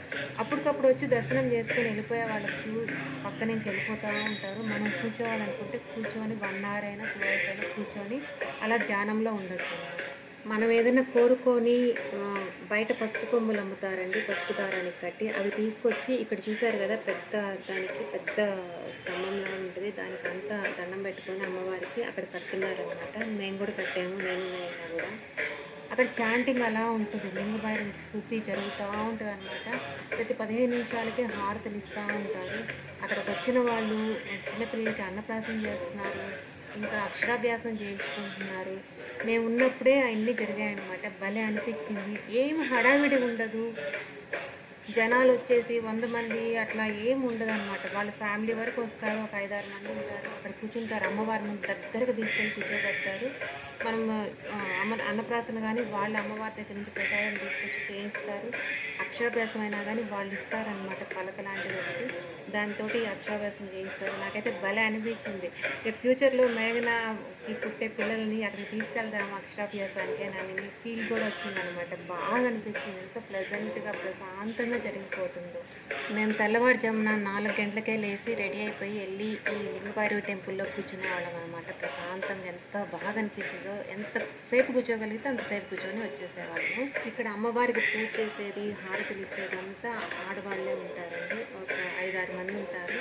అప్పటికప్పుడు వచ్చి దర్శనం చేసుకొని వెళ్ళిపోయే వాళ్ళ క్యూ పక్క నుంచి వెళ్ళిపోతూ ఉంటారు. మనం కూర్చోవాలనుకుంటే కూర్చొని 1 hour అయినా 2 hours అయినా కూర్చొని అలా ధ్యానంలో ఉండొచ్చు అన్నమాట. మనం ఏదైనా కోరుకొని బయట పసుపు కొమ్ములు అమ్ముతారండి, పసుపు దారానికి కట్టి. అవి తీసుకొచ్చి ఇక్కడ చూసారు కదా, దానికి పెద్ద స్తంభంలా ఉంటుంది. దానికి అంతా దండం పెట్టుకొని అమ్మవారికి అక్కడ కడుతున్నారనమాట. మేము కూడా కట్టాము, నేను కూడా. అక్కడ చాంటింగ్ అలా ఉంటుంది, లింగ భైరవి స్తుతి జరుగుతూ ఉంటుంది అనమాట. ప్రతి 15 నిమిషాలకి హారతులు ఇస్తూ ఉంటారు. అక్కడికి వచ్చిన వాళ్ళు చిన్నపిల్లలకి అన్నప్రాసం చేస్తున్నారు, ఇంకా అక్షరాభ్యాసం చేయించుకుంటున్నారు. మేము ఉన్నప్పుడే అవన్నీ జరిగాయన్నమాట. భలే అనిపించింది. ఏం హడావిడి ఉండదు, జనాలు వచ్చేసి 100 మంది అట్లా ఏం ఉండదు అనమాట. వాళ్ళ ఫ్యామిలీ వరకు వస్తారు, ఒక 5-6 మంది ఉంటారు. అక్కడ కూర్చుంటారు, అమ్మవారి ముందు దగ్గరకు తీసుకెళ్ళి కూర్చోబెడతారు. మనం అన్నప్రాసన కానీ వాళ్ళు అమ్మవారి దగ్గర నుంచి ప్రసాదం తీసుకొచ్చి చేయిస్తారు. అక్షరాభ్యాసం అయినా కానీ వాళ్ళు ఇస్తారనమాట, పలక లాంటిది ఒకటి, దాంతో అక్షరాభ్యాసం చేయిస్తారు. నాకైతే భలే అనిపించింది. రేపు ఫ్యూచర్లో మేఘనాకి పుట్టే పిల్లల్ని అక్కడికి తీసుకెళ్దాము అక్షరాభ్యాసానికి అని ఫీల్ కూడా వచ్చిందనమాట. బాగా అనిపించింది, ఎంత ప్లెజెంట్గా ప్రశాంతంగా జరిగిపోతుందో. మేము తెల్లవారుజామున 4 గంటలకే లేచి రెడీ అయిపోయి వెళ్ళి ఈ లింగభైరవి టెంపుల్లో కూర్చునే వాళ్ళం అనమాట. ప్రశాంతంగా ఎంత బాగా అనిపిస్తుందో, ఎంతసేపు కూర్చోగలిగితే అంతసేపు కూర్చొని వచ్చేసేవాళ్ళము. ఇక్కడ అమ్మవారికి పూజ చేసేది, హారతులు ఇచ్చేది అంతా ఆడవాళ్ళే ఉంటారండి. ఒక 5-6 మంది ఉంటారు.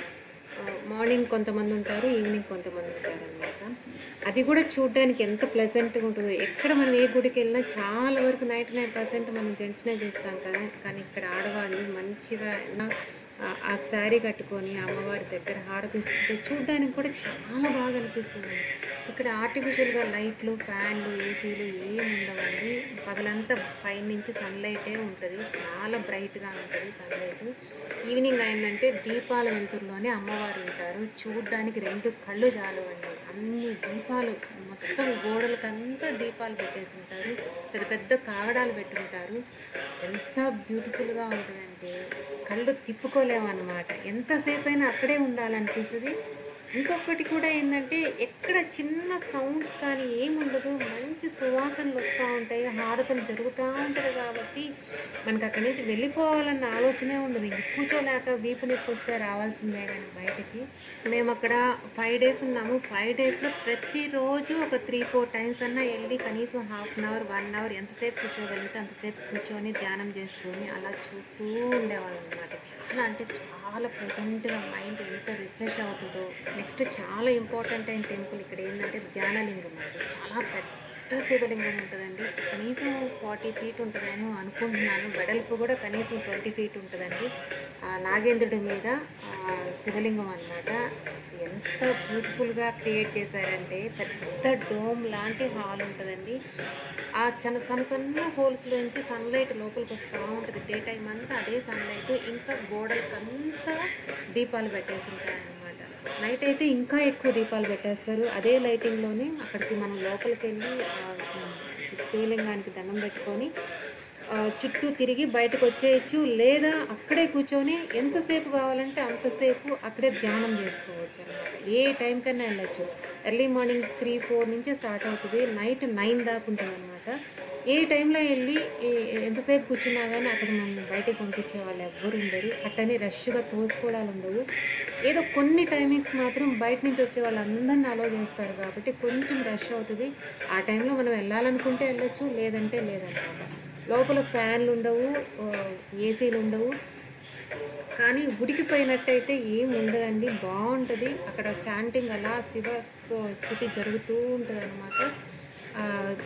మార్నింగ్ కొంతమంది ఉంటారు, ఈవినింగ్ కొంతమంది ఉంటారు అనమాట. అది కూడా చూడడానికి ఎంత ప్లెజెంట్గా ఉంటుందో. ఎక్కడ మనం ఏ గుడికి వెళ్ళినా చాలా వరకు 99% మనం జెంట్స్నే చూస్తాం కదా, కానీ ఇక్కడ ఆడవాళ్ళు మంచిగా ఆ శారీ కట్టుకొని అమ్మవారి దగ్గర హారతిస్తుంటే చూడడానికి కూడా చాలా బాగా అనిపిస్తుంది. ఇక్కడ ఆర్టిఫిషియల్గా లైట్లు, ఫ్యాన్లు, ఏసీలు ఏమి ఉండవండి. పగలంతా పైనుంచి సన్లైటే ఉంటుంది, చాలా బ్రైట్గా ఉంటుంది సన్లైట్. ఈవినింగ్ అయిందంటే దీపాల వెలుతురులోనే అమ్మవారు ఉంటారు. చూడడానికి 2 కళ్ళు చాలవండి, అన్ని దీపాలు, మొత్తం గోడలకంతా దీపాలు పెట్టేసి ఉంటారు. పెద్ద పెద్ద కాగడాలు పెట్టుంటారు. ఎంత బ్యూటిఫుల్గా ఉంటుందంటే కళ్ళు తిప్పుకోలేమన్నమాట. ఎంతసేపు అయినా అక్కడే ఉండాలనిపిస్తుంది. ఇంకొకటి కూడా ఏంటంటే ఎక్కడ చిన్న సౌండ్స్ కానీ ఏముండదు, మంచి సువాసనలు వస్తూ ఉంటాయి, హారతలు జరుగుతూ ఉంటుంది. కాబట్టి మనకు అక్కడి నుంచి వెళ్ళిపోవాలన్న ఆలోచనే ఉండదు. ఇంక కూర్చోలేక వీపు నొప్పి వస్తే రావాల్సిందే కానీ బయటికి. మేము అక్కడ 5 days ఉన్నాము. 5 daysలో ప్రతిరోజు ఒక 3-4 times అన్నా వెళ్ళి కనీసం ½ an hour 1 hour ఎంతసేపు కూర్చోగలిగితే అంతసేపు కూర్చొని ధ్యానం చేసుకొని అలా చూస్తూ ఉండేవాళ్ళం అనమాట. చాలా అంటే చాలా ప్లెజెంట్గా మైండ్ ఎంత రిఫ్రెష్ అవుతుందో. నెక్స్ట్ చాలా ఇంపార్టెంట్ అయిన టెంపుల్ ఇక్కడ ఏంటంటే ధ్యానలింగం అండి. చాలా పెద్ద శివలింగం ఉంటుందండి. కనీసం 40 feet ఉంటుందని అనుకుంటున్నాను. వెడల్పు కూడా కనీసం 20 feet ఉంటుందండి. నాగేంద్రుడి మీద శివలింగం అనమాట. ఎంత బ్యూటిఫుల్గా క్రియేట్ చేశారంటే పెద్ద డోమ్ లాంటి హాల్ ఉంటుందండి. ఆ సన్న సన్న హోల్స్లోంచి సన్లైట్ లోపలికి వస్తూ ఉంటుంది. డే టైం అంతా అదే సన్లైట్. ఇంకా గోడలకంతా దీపాలు పెట్టేసి ఉంటాయన్నమాట. నైట్ అయితే ఇంకా ఎక్కువ దీపాలు పెట్టేస్తారు. అదే లైటింగ్లోనే అక్కడికి మనం లోపలికి వెళ్ళి శివలింగానికి దండం పెట్టుకొని చుట్టూ తిరిగి బయటకు వచ్చేయచ్చు. లేదా అక్కడే కూర్చొని ఎంతసేపు కావాలంటే అంతసేపు అక్కడే ధ్యానం చేసుకోవచ్చు అనమాట. ఏ టైం కన్నా వెళ్ళచ్చు. ఎర్లీ మార్నింగ్ 3-4 నుంచి స్టార్ట్ అవుతుంది, నైట్ 9 దాకా ఉంటుంది అనమాట. ఏ టైంలో వెళ్ళి ఎంతసేపు కూర్చున్నా కానీ అక్కడ మనం బయటకు పంపించే వాళ్ళు ఎవ్వరు ఉండరు. అట్టని రష్గా తోసుకోవడాలు ఉండవు. ఏదో కొన్ని టైమింగ్స్ మాత్రం బయట నుంచి వచ్చే వాళ్ళందరినీ అలో చేస్తారు కాబట్టి కొంచెం రష్ అవుతుంది. ఆ టైంలో మనం వెళ్ళాలనుకుంటే వెళ్ళొచ్చు, లేదంటే లేదన్నమాట. లోపల ఫ్యాన్లు ఉండవు, ఏసీలు ఉండవు. కానీ ఉడికిపోయినట్టయితే ఏం ఉండదండి, బాగుంటుంది. అక్కడ చాంటింగ్ అలా శివ స్థుతి జరుగుతూ ఉంటుంది అనమాట.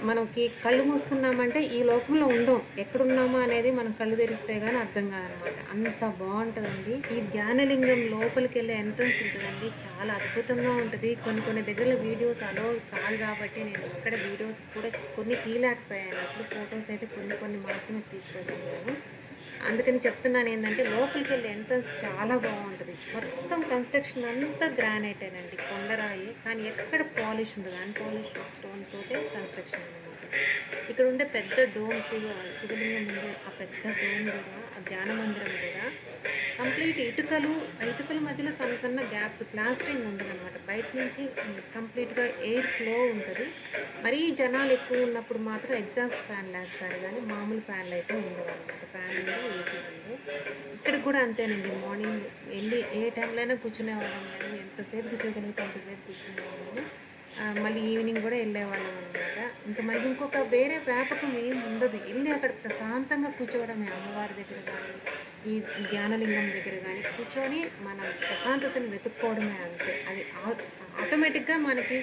మనకి కళ్ళు మూసుకున్నామంటే ఈ లోకంలో ఉండం, ఎక్కడున్నామో అనేది మనం కళ్ళు తెరిస్తే కానీ అర్థం కాదనమాట. అంత బాగుంటుందండి. ఈ ధ్యానలింగం లోపలికి వెళ్ళే ఎంట్రన్స్ ఉంటుందండి, చాలా అద్భుతంగా ఉంటుంది. కొన్ని దగ్గర వీడియోస్ అలో కాదు కాబట్టి నేను ఇక్కడ వీడియోస్ కూడా కొన్ని తీయలేకపోయాను. అసలు ఫొటోస్ అయితే కొన్ని మాత్రమే తీసుకెళ్తున్నాను. అందుకని చెప్తున్నాను ఏంటంటే లోపలికి వెళ్ళే ఎంట్రన్స్ చాలా బాగుంటుంది. మొత్తం కన్స్ట్రక్షన్ అంతా గ్రానైటేనండి, కొండరాయి. కానీ ఎక్కడ పాలిష్ ఉండదు, అన్పాలిష్ స్టోన్ తోటే కన్స్ట్రక్షన్ అనమాట. ఇక్కడ ఉండే పెద్ద డోమ్ శివలింగం ఉండే ఆ పెద్ద డోమ్ కూడా, ఆ ధ్యాన మందిరం కూడా కంప్లీట్ ఇటుకల మధ్యలో సన్న గ్యాప్స్, ప్లాస్టింగ్ ఉండదు అనమాట. బయట నుంచి కంప్లీట్గా ఎయిర్ ఫ్లో ఉంటుంది. మరీ జనాలు ఎక్కువ ఉన్నప్పుడు మాత్రం ఎగ్జాస్ట్ ఫ్యాన్లు వేస్తారు, కానీ మామూలు ఫ్యాన్లు అయితే ఉండవు అనమాట. ఫ్యాన్ ఉండవు, ఏసీ ఉండవు. ఇక్కడికి కూడా అంతేనండి. మార్నింగ్ వెళ్ళి ఏ టైంలో అయినా కూర్చునేవాళ్ళం. మేము ఎంతసేపు కూర్చోగలిగితే అంతసేపు కూర్చునేవాళ్ళము. మళ్ళీ ఈవినింగ్ కూడా వెళ్ళేవాళ్ళం అనమాట. ఇంకా మళ్ళీ ఇంకొక వేరే వ్యాపకం ఏం ఉండదు. వెళ్ళి అక్కడ ప్రశాంతంగా కూర్చోవడమే. అమ్మవారి దగ్గర కానీ ఈ ధ్యానలింగం దగ్గర కానీ కూర్చొని మన ప్రశాంతతను వెతుక్కోవడమే అంతే. అది ఆటోమేటిక్గా మనకి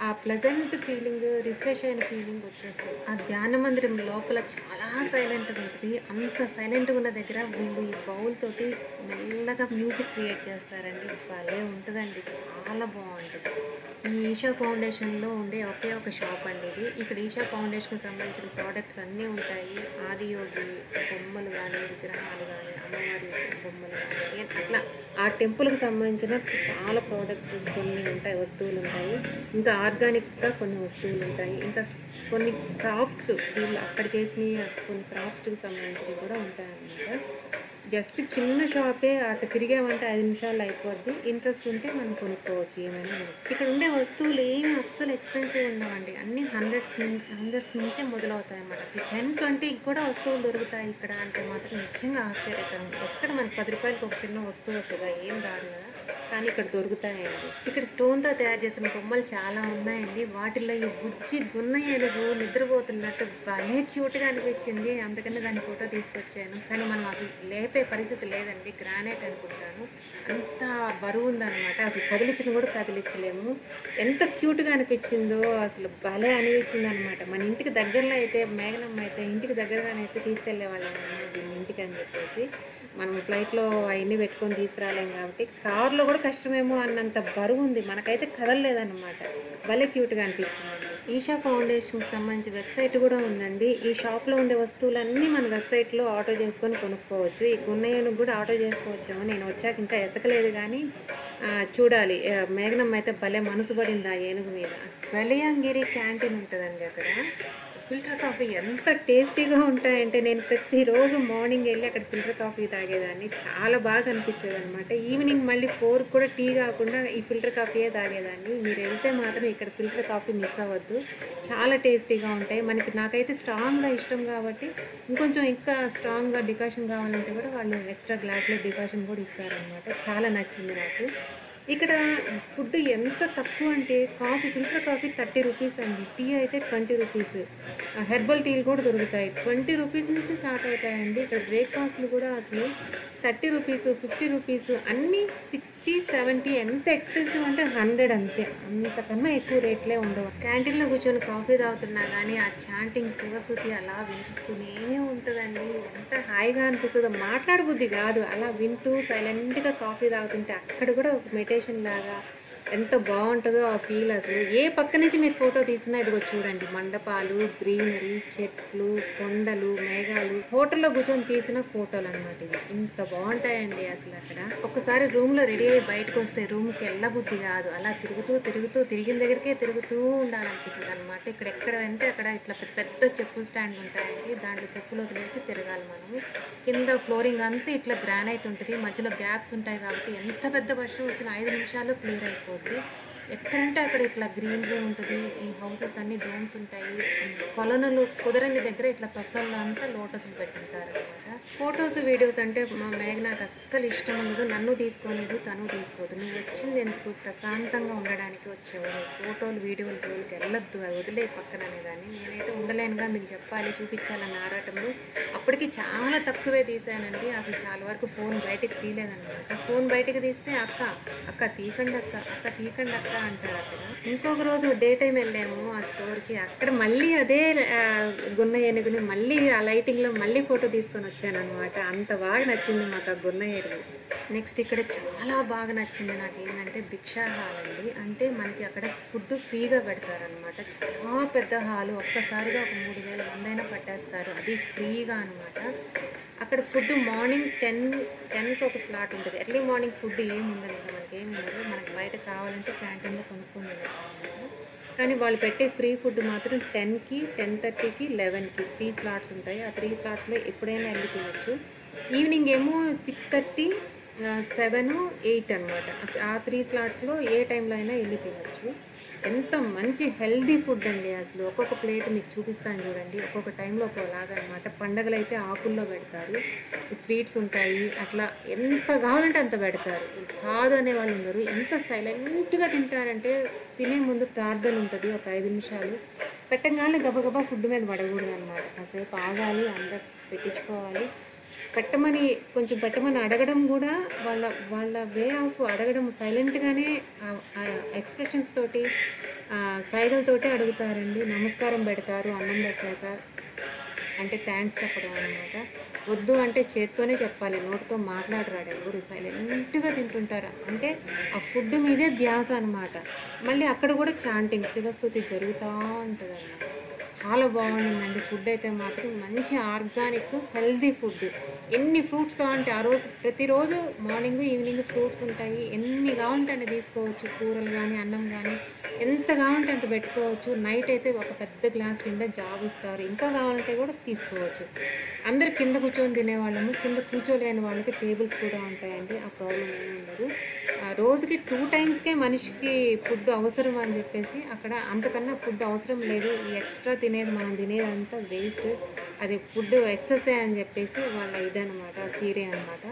ఆ ప్లెజెంట్ ఫీలింగ్, రిఫ్రెష్ అయిన ఫీలింగ్ వచ్చేస్తుంది. ఆ ధ్యాన మందిరం లోపల చాలా సైలెంట్గా ఉంటుంది. అంత సైలెంట్గా ఉన్న దగ్గర వీళ్ళు ఈ బౌల్ తోటి మెల్లగా మ్యూజిక్ క్రియేట్ చేస్తారండి. భలే ఉంటుందండి, చాలా బాగుంటుంది. ఈ ఈషా ఫౌండేషన్లో ఉండే ఒకే ఒక షాప్ అండి ఇది. ఇక్కడ ఈషా ఫౌండేషన్కి సంబంధించిన ప్రోడక్ట్స్ అన్నీ ఉంటాయి. ఆదియోగి బొమ్మలు కానీ, విగ్రహాలు కానీ అమ్మవారి బొమ్మలు కానీ అట్లా ఆ టెంపుల్కి సంబంధించిన చాలా ప్రోడక్ట్స్ కొన్ని ఉంటాయి, వస్తువులు ఉంటాయి. ఇంకా ఆర్గానిక్గా కొన్ని వస్తువులు ఉంటాయి. ఇంకా కొన్ని క్రాఫ్ట్స్ వీళ్ళు అక్కడ చేసిన కొన్ని క్రాఫ్ట్స్కి సంబంధించినవి కూడా ఉంటాయి అన్నమాట. జస్ట్ చిన్న షాపే, అటు తిరిగామంటే 5 నిమిషాలు అయిపోద్ది. ఇంట్రెస్ట్ ఉంటే మనం కొనుక్కోవచ్చు ఏమైనా మనం. ఇక్కడ ఉండే వస్తువులు ఏమి అస్సలు ఎక్స్పెన్సివ్ ఉండవండి. అన్నీ హండ్రెడ్స్ నుంచే మొదలవుతాయి అన్నమాట. అసలు 10-20కి కూడా వస్తువులు దొరుకుతాయి ఇక్కడ అంటే మాత్రం నిజంగా ఆశ్చర్యకరం. ఎక్కడ మనకి 10 రూపాయలకి ఒక చిన్న వస్తువు వస్తుందా, ఏం రాదు కదా, కానీ ఇక్కడ దొరుకుతాయండి. ఇక్కడ స్టోన్తో తయారు చేసిన బొమ్మలు చాలా ఉన్నాయండి. వాటిల్లో ఈ బుజ్జి గున్న ఏనుగు నిద్రపోతున్నట్టు భలే క్యూట్గా అనిపించింది. అందుకని దాని ఫోటో తీసుకొచ్చాను. కానీ మనం అసలు లేపే పరిస్థితి లేదండి, గ్రానైట్ అనుకుంటాను, అంత బరువు ఉందన్నమాట. అసలు కదిలించిన కూడా కదిలించలేము. ఎంత క్యూట్గా అనిపించిందో, అసలు భలే అనిపించింది అనమాట. మన ఇంటికి దగ్గరలో అయితే, మేఘనమ్మ అయితే ఇంటికి దగ్గరగానైతే తీసుకెళ్లే వాళ్ళం దీని ఇంటికి అని చెప్పేసి. మనం ఫ్లైట్లో అవన్నీ పెట్టుకొని తీసుకురాలేం కాబట్టి కార్లో కూడా కష్టమేమో అన్నంత బరువు ఉంది. మనకైతే కదలలేదన్నమాట. భలే క్యూట్గా అనిపించిందండి. ఈషా ఫౌండేషన్కి సంబంధించి వెబ్సైట్ కూడా ఉందండి. ఈ షాప్లో ఉండే వస్తువులన్నీ మన వెబ్సైట్లో ఆర్డర్ చేసుకొని కొనుక్కోవచ్చు. ఈ గున్నయ్యను కూడా ఆర్డర్ చేసుకోవచ్చేమో, నేను వచ్చాక ఇంకా ఎతకలేదు కానీ చూడాలి. మేఘనమ్మ అయితే భలే మనసు పడింది ఆ ఏనుగు మీద. వెలయాంగిరి క్యాంటీన్ ఉంటుందండి అక్కడ. ఫిల్టర్ కాఫీ ఎంత టేస్టీగా ఉంటాయంటే, నేను ప్రతిరోజు మార్నింగ్ వెళ్ళి అక్కడ ఫిల్టర్ కాఫీ తాగేదాన్ని. చాలా బాగా అనిపించేది అనమాట. ఈవినింగ్ మళ్ళీ 4 కూడా టీ కాకుండా ఈ ఫిల్టర్ కాఫీయే తాగేదాన్ని. మీరు వెళ్తే మాత్రం ఇక్కడ ఫిల్టర్ కాఫీ మిస్ అవ్వద్దు, చాలా టేస్టీగా ఉంటాయి. నాకైతే స్ట్రాంగ్గా ఇష్టం కాబట్టి ఇంకొంచెం ఇంకా స్ట్రాంగ్గా డికాషన్ కావాలంటే కూడా వాళ్ళు ఎక్స్ట్రా గ్లాస్లో డికాషన్ కూడా ఇస్తారనమాట. చాలా నచ్చింది నాకు. ఇక్కడ ఫుడ్ ఎంత తక్కువ అంటే, ఫిల్టర్ కాఫీ 30 రూపీస్ అండి, టీ అయితే 20 రూపీస్. హెర్బల్ టీలు కూడా దొరుకుతాయి, 20 రూపీస్ నుంచి స్టార్ట్ అవుతాయండి. ఇక్కడ బ్రేక్ఫాస్ట్లు కూడా అసలు 30 రూపీస్, 50 రూపీస్, అన్నీ 60, 70. ఎంత ఎక్స్పెన్సివ్ అంటే 100 అంతే, అంతకన్నా ఎక్కువ రేట్లే ఉండవు. క్యాంటీన్లో కూర్చొని కాఫీ తాగుతున్నా కానీ ఆ చాంటింగ్ శివస్తుతి అలా వినిపిస్తూనే ఉంటుందండి. ఎంత హాయిగా అనిపిస్తుందో, మాట్లాడబుద్ధి కాదు, అలా వింటూ సైలెంట్గా కాఫీ తాగుతుంటే అక్కడ కూడా ఒక మెడిటేషన్ లాగా ఎంత బాగుంటుందో ఆ ఫీల్. అసలు ఏ పక్క నుంచి మీరు ఫోటో తీసినా ఇదిగో చూడండి, మండపాలు, గ్రీనరీ, చెట్లు, కొండలు, మేఘాలు, హోటల్లో కూర్చొని తీసిన ఫోటోలు అనమాట ఇవి. ఇంత బాగుంటాయండి అసలు. అక్కడ ఒక్కసారి రూమ్లో రెడీ అయ్యి బయటకు వస్తే రూమ్కి వెళ్ళబుద్ధి కాదు, అలా తిరిగిన దగ్గరికే తిరుగుతూ ఉండాలనిపిస్తుంది అనమాట. ఇక్కడ ఎక్కడ అంటే అక్కడ ఇట్లా పెద్ద చెప్పుల స్టాండ్ ఉంటాయండి, దాంట్లో చెప్పులు వదిలేసి తిరగాలి మనం. కింద ఫ్లోరింగ్ అంతా ఇట్లా గ్రానైట్ ఉంటుంది, మధ్యలో గ్యాప్స్ ఉంటాయి కాబట్టి ఎంత పెద్ద వర్షం వచ్చిన 5 నిమిషాల్లో క్లియర్ అయిపోతుంది. ఎక్కడంటే అక్కడ ఇట్లా గ్రీనరీ ఉంటుంది. ఈ హౌసెస్ అన్ని డోమ్స్ ఉంటాయి. కొలనులు కుదరని దగ్గర ఇట్లా తొక్కల్లో అంతా లోటస్లు పెట్టుంటారు అనమాట. ఫొటోస్ వీడియోస్ అంటే మా మేఘనాకు అస్సలు ఇష్టం ఉండదు. నన్ను తీసుకోలేదు, తను తీసుకోదు. నువ్వు వచ్చింది ఎందుకు, ప్రశాంతంగా ఉండడానికి వచ్చావు, ఫోటోలు వీడియోలు జోలికి వెళ్ళొద్దు, అది వదిలే పక్కన అనేదాన్ని. నేనైతే ఉండలేనుగా, మీకు చెప్పాలి, చూపించాలని ఆరాటంలో అప్పటికి చాలా తక్కువే తీసానండి. అసలు చాలా వరకు ఫోన్ బయటకు తీయలేదన్నమాట. ఫోన్ బయటకు తీస్తే అక్క తీకండి అక్క అంటారు అక్కడ. ఇంకొక రోజు డే టైం వెళ్ళాము ఆ స్టోర్కి. అక్కడ మళ్ళీ అదే గున్న ఏనుగుని మళ్ళీ ఆ లైటింగ్లో మళ్ళీ ఫోటో తీసుకొని వచ్చాను అనమాట. అంత బాగా నచ్చింది మాకు ఆ గున్న ఏనుగు. నెక్స్ట్ ఇక్కడ చాలా బాగా నచ్చింది నాకు ఏంటంటే భిక్షా హాల్ అండి. అంటే మనకి అక్కడ ఫుడ్ ఫ్రీగా పెడతారనమాట. చాలా పెద్ద హాలు, ఒక్కసారిగా ఒక 3000 మంది అయినా పట్టేస్తారు, అది ఫ్రీగా అనమాట. అక్కడ ఫుడ్ మార్నింగ్ 10కి ఒక స్లాట్ ఉంటుంది. ఎర్లీ మార్నింగ్ ఫుడ్ ఏమి ఉండదు, ఇంకా మనకి ఏమి ఉండదు. మనకి బయట కావాలంటే క్యాంటీన్లో కొనుక్కొని తినచ్చు అనమాట. కానీ వాళ్ళు పెట్టే ఫ్రీ ఫుడ్ మాత్రం 10కి, 10:30కి, 11కి 3 స్లాట్స్ ఉంటాయి. ఆ 3 స్లాట్స్లో ఎప్పుడైనా వెళ్ళి తినచ్చు. ఈవినింగ్ ఏమో 6:30, 7, 8 అనమాట. ఆ 3 స్లాట్స్లో ఏ టైంలో అయినా వెళ్ళి తినచ్చు. ఎంత మంచి హెల్దీ ఫుడ్ అండి అసలు. ఒక్కొక్క ప్లేట్ మీకు చూపిస్తాను చూడండి, ఒక్కొక్క టైంలో ఒక్కోలాగా అనమాట. పండగలు అయితే ఆకుల్లో పెడతారు, స్వీట్స్ ఉంటాయి, అట్లా ఎంత కావాలంటే అంత పెడతారు, కాదు అనే వాళ్ళు ఉండరు. ఎంత సైలెంట్గా తింటారంటే, తినే ముందు ప్రార్థన ఉంటుంది ఒక 5 నిమిషాలు. పెట్టగానే గబగబా ఫుడ్ మీద పడకూడదు అనమాట, కాసేపు ఆగాలి, అందరు పెట్టించుకోవాలి. కొంచెం పెట్టమని అడగడం కూడా వాళ్ళ వే ఆఫ్ అడగడం సైలెంట్గానే ఎక్స్ప్రెషన్స్ తోటి, సైగలతోటి అడుగుతారండి. నమస్కారం పెడతారు అన్నం పెట్టాక, అంటే థ్యాంక్స్ చెప్పడం అనమాట. వద్దు అంటే చేత్తోనే చెప్పాలి, నోటితో మాట్లాడరాడు ఎవరు, సైలెంట్గా తింటుంటారు. అంటే ఆ ఫుడ్ మీదే ధ్యాస అనమాట. మళ్ళీ అక్కడ కూడా చాంటింగ్ శివస్తుతి జరుగుతూ ఉంటుంది అన్నమాట. చాలా బాగుండిందండి ఫుడ్ అయితే మాత్రం. మంచి ఆర్గానిక్ హెల్దీ ఫుడ్. ఎన్ని ఫ్రూట్స్ కావాలంటే ఆ రోజు ప్రతిరోజు మార్నింగ్ ఈవినింగ్ ఫ్రూట్స్ ఉంటాయి. ఎన్ని కావాలంటే అన్ని తీసుకోవచ్చు. కూరలు కానీ అన్నం కానీ ఎంత కావాలంటే అంత పెట్టుకోవచ్చు. నైట్ అయితే ఒక పెద్ద గ్లాస్ నిండా జాబిస్తారు. ఇంకా కావాలంటే కూడా తీసుకోవచ్చు. అందరు కింద కూర్చొని తినేవాళ్ళము. కింద కూర్చోలేని వాళ్ళకి టేబుల్స్ కూడా ఉంటాయండి. ఆ ప్రాబ్లం ఏమి ఉండదు. రోజుకి 2 టైమ్స్కే మనిషికి ఫుడ్ అవసరం అని చెప్పేసి అక్కడ అంతకన్నా ఫుడ్ అవసరం లేదు. ఈ ఎక్స్ట్రా తినేది మనం తినేదంతా వేస్ట్, అది ఫుడ్ ఎక్సెసే అని చెప్పేసి వాళ్ళ ఇదనమాట, థియరీ అనమాట.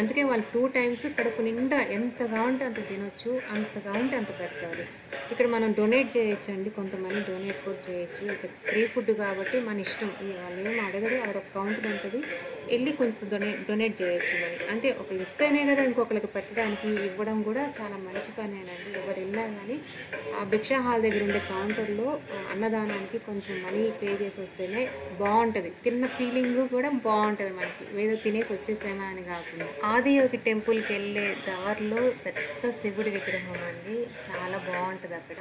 అందుకే వాళ్ళు 2 టైమ్స్ కడుపు నిండా ఎంత కావాలంటే అంత తినొచ్చు, అంత కావాలంటే అంత పెడతారు. ఇక్కడ మనం డొనేట్ చేయొచ్చు అండి, కొంతమంది డొనేట్ కూడా చేయొచ్చు. ఇక్కడ ఫ్రీ ఫుడ్ కాబట్టి మన ఇష్టం, వాళ్ళు ఏం అడగరు. అక్కడ ఒక కౌంటర్ ఉంటుంది, వెళ్ళి కొంచెం డొనేట్ చేయొచ్చు మరి. అంటే ఒకరు ఇస్తేనే కదా ఇంకొకరికి పెట్టడానికి, ఇవ్వడం కూడా చాలా మంచి పనేనండి. ఎవరు వెళ్ళినా కానీ ఆ భిక్షా హాల్ దగ్గర ఉండే కౌంటర్లో అన్నదానానికి కొంచెం మనీ పే చేసి వస్తేనే బాగుంటుంది. తిన్న ఫీలింగ్ కూడా బాగుంటుంది మనకి, ఏదో తినేసి వచ్చేసామా అని కాకుండా. ఆదియోగి టెంపుల్కి వెళ్ళే దారిలో పెద్ద శివుడి విగ్రహం అండి, చాలా బాగుంటుంది అక్కడ.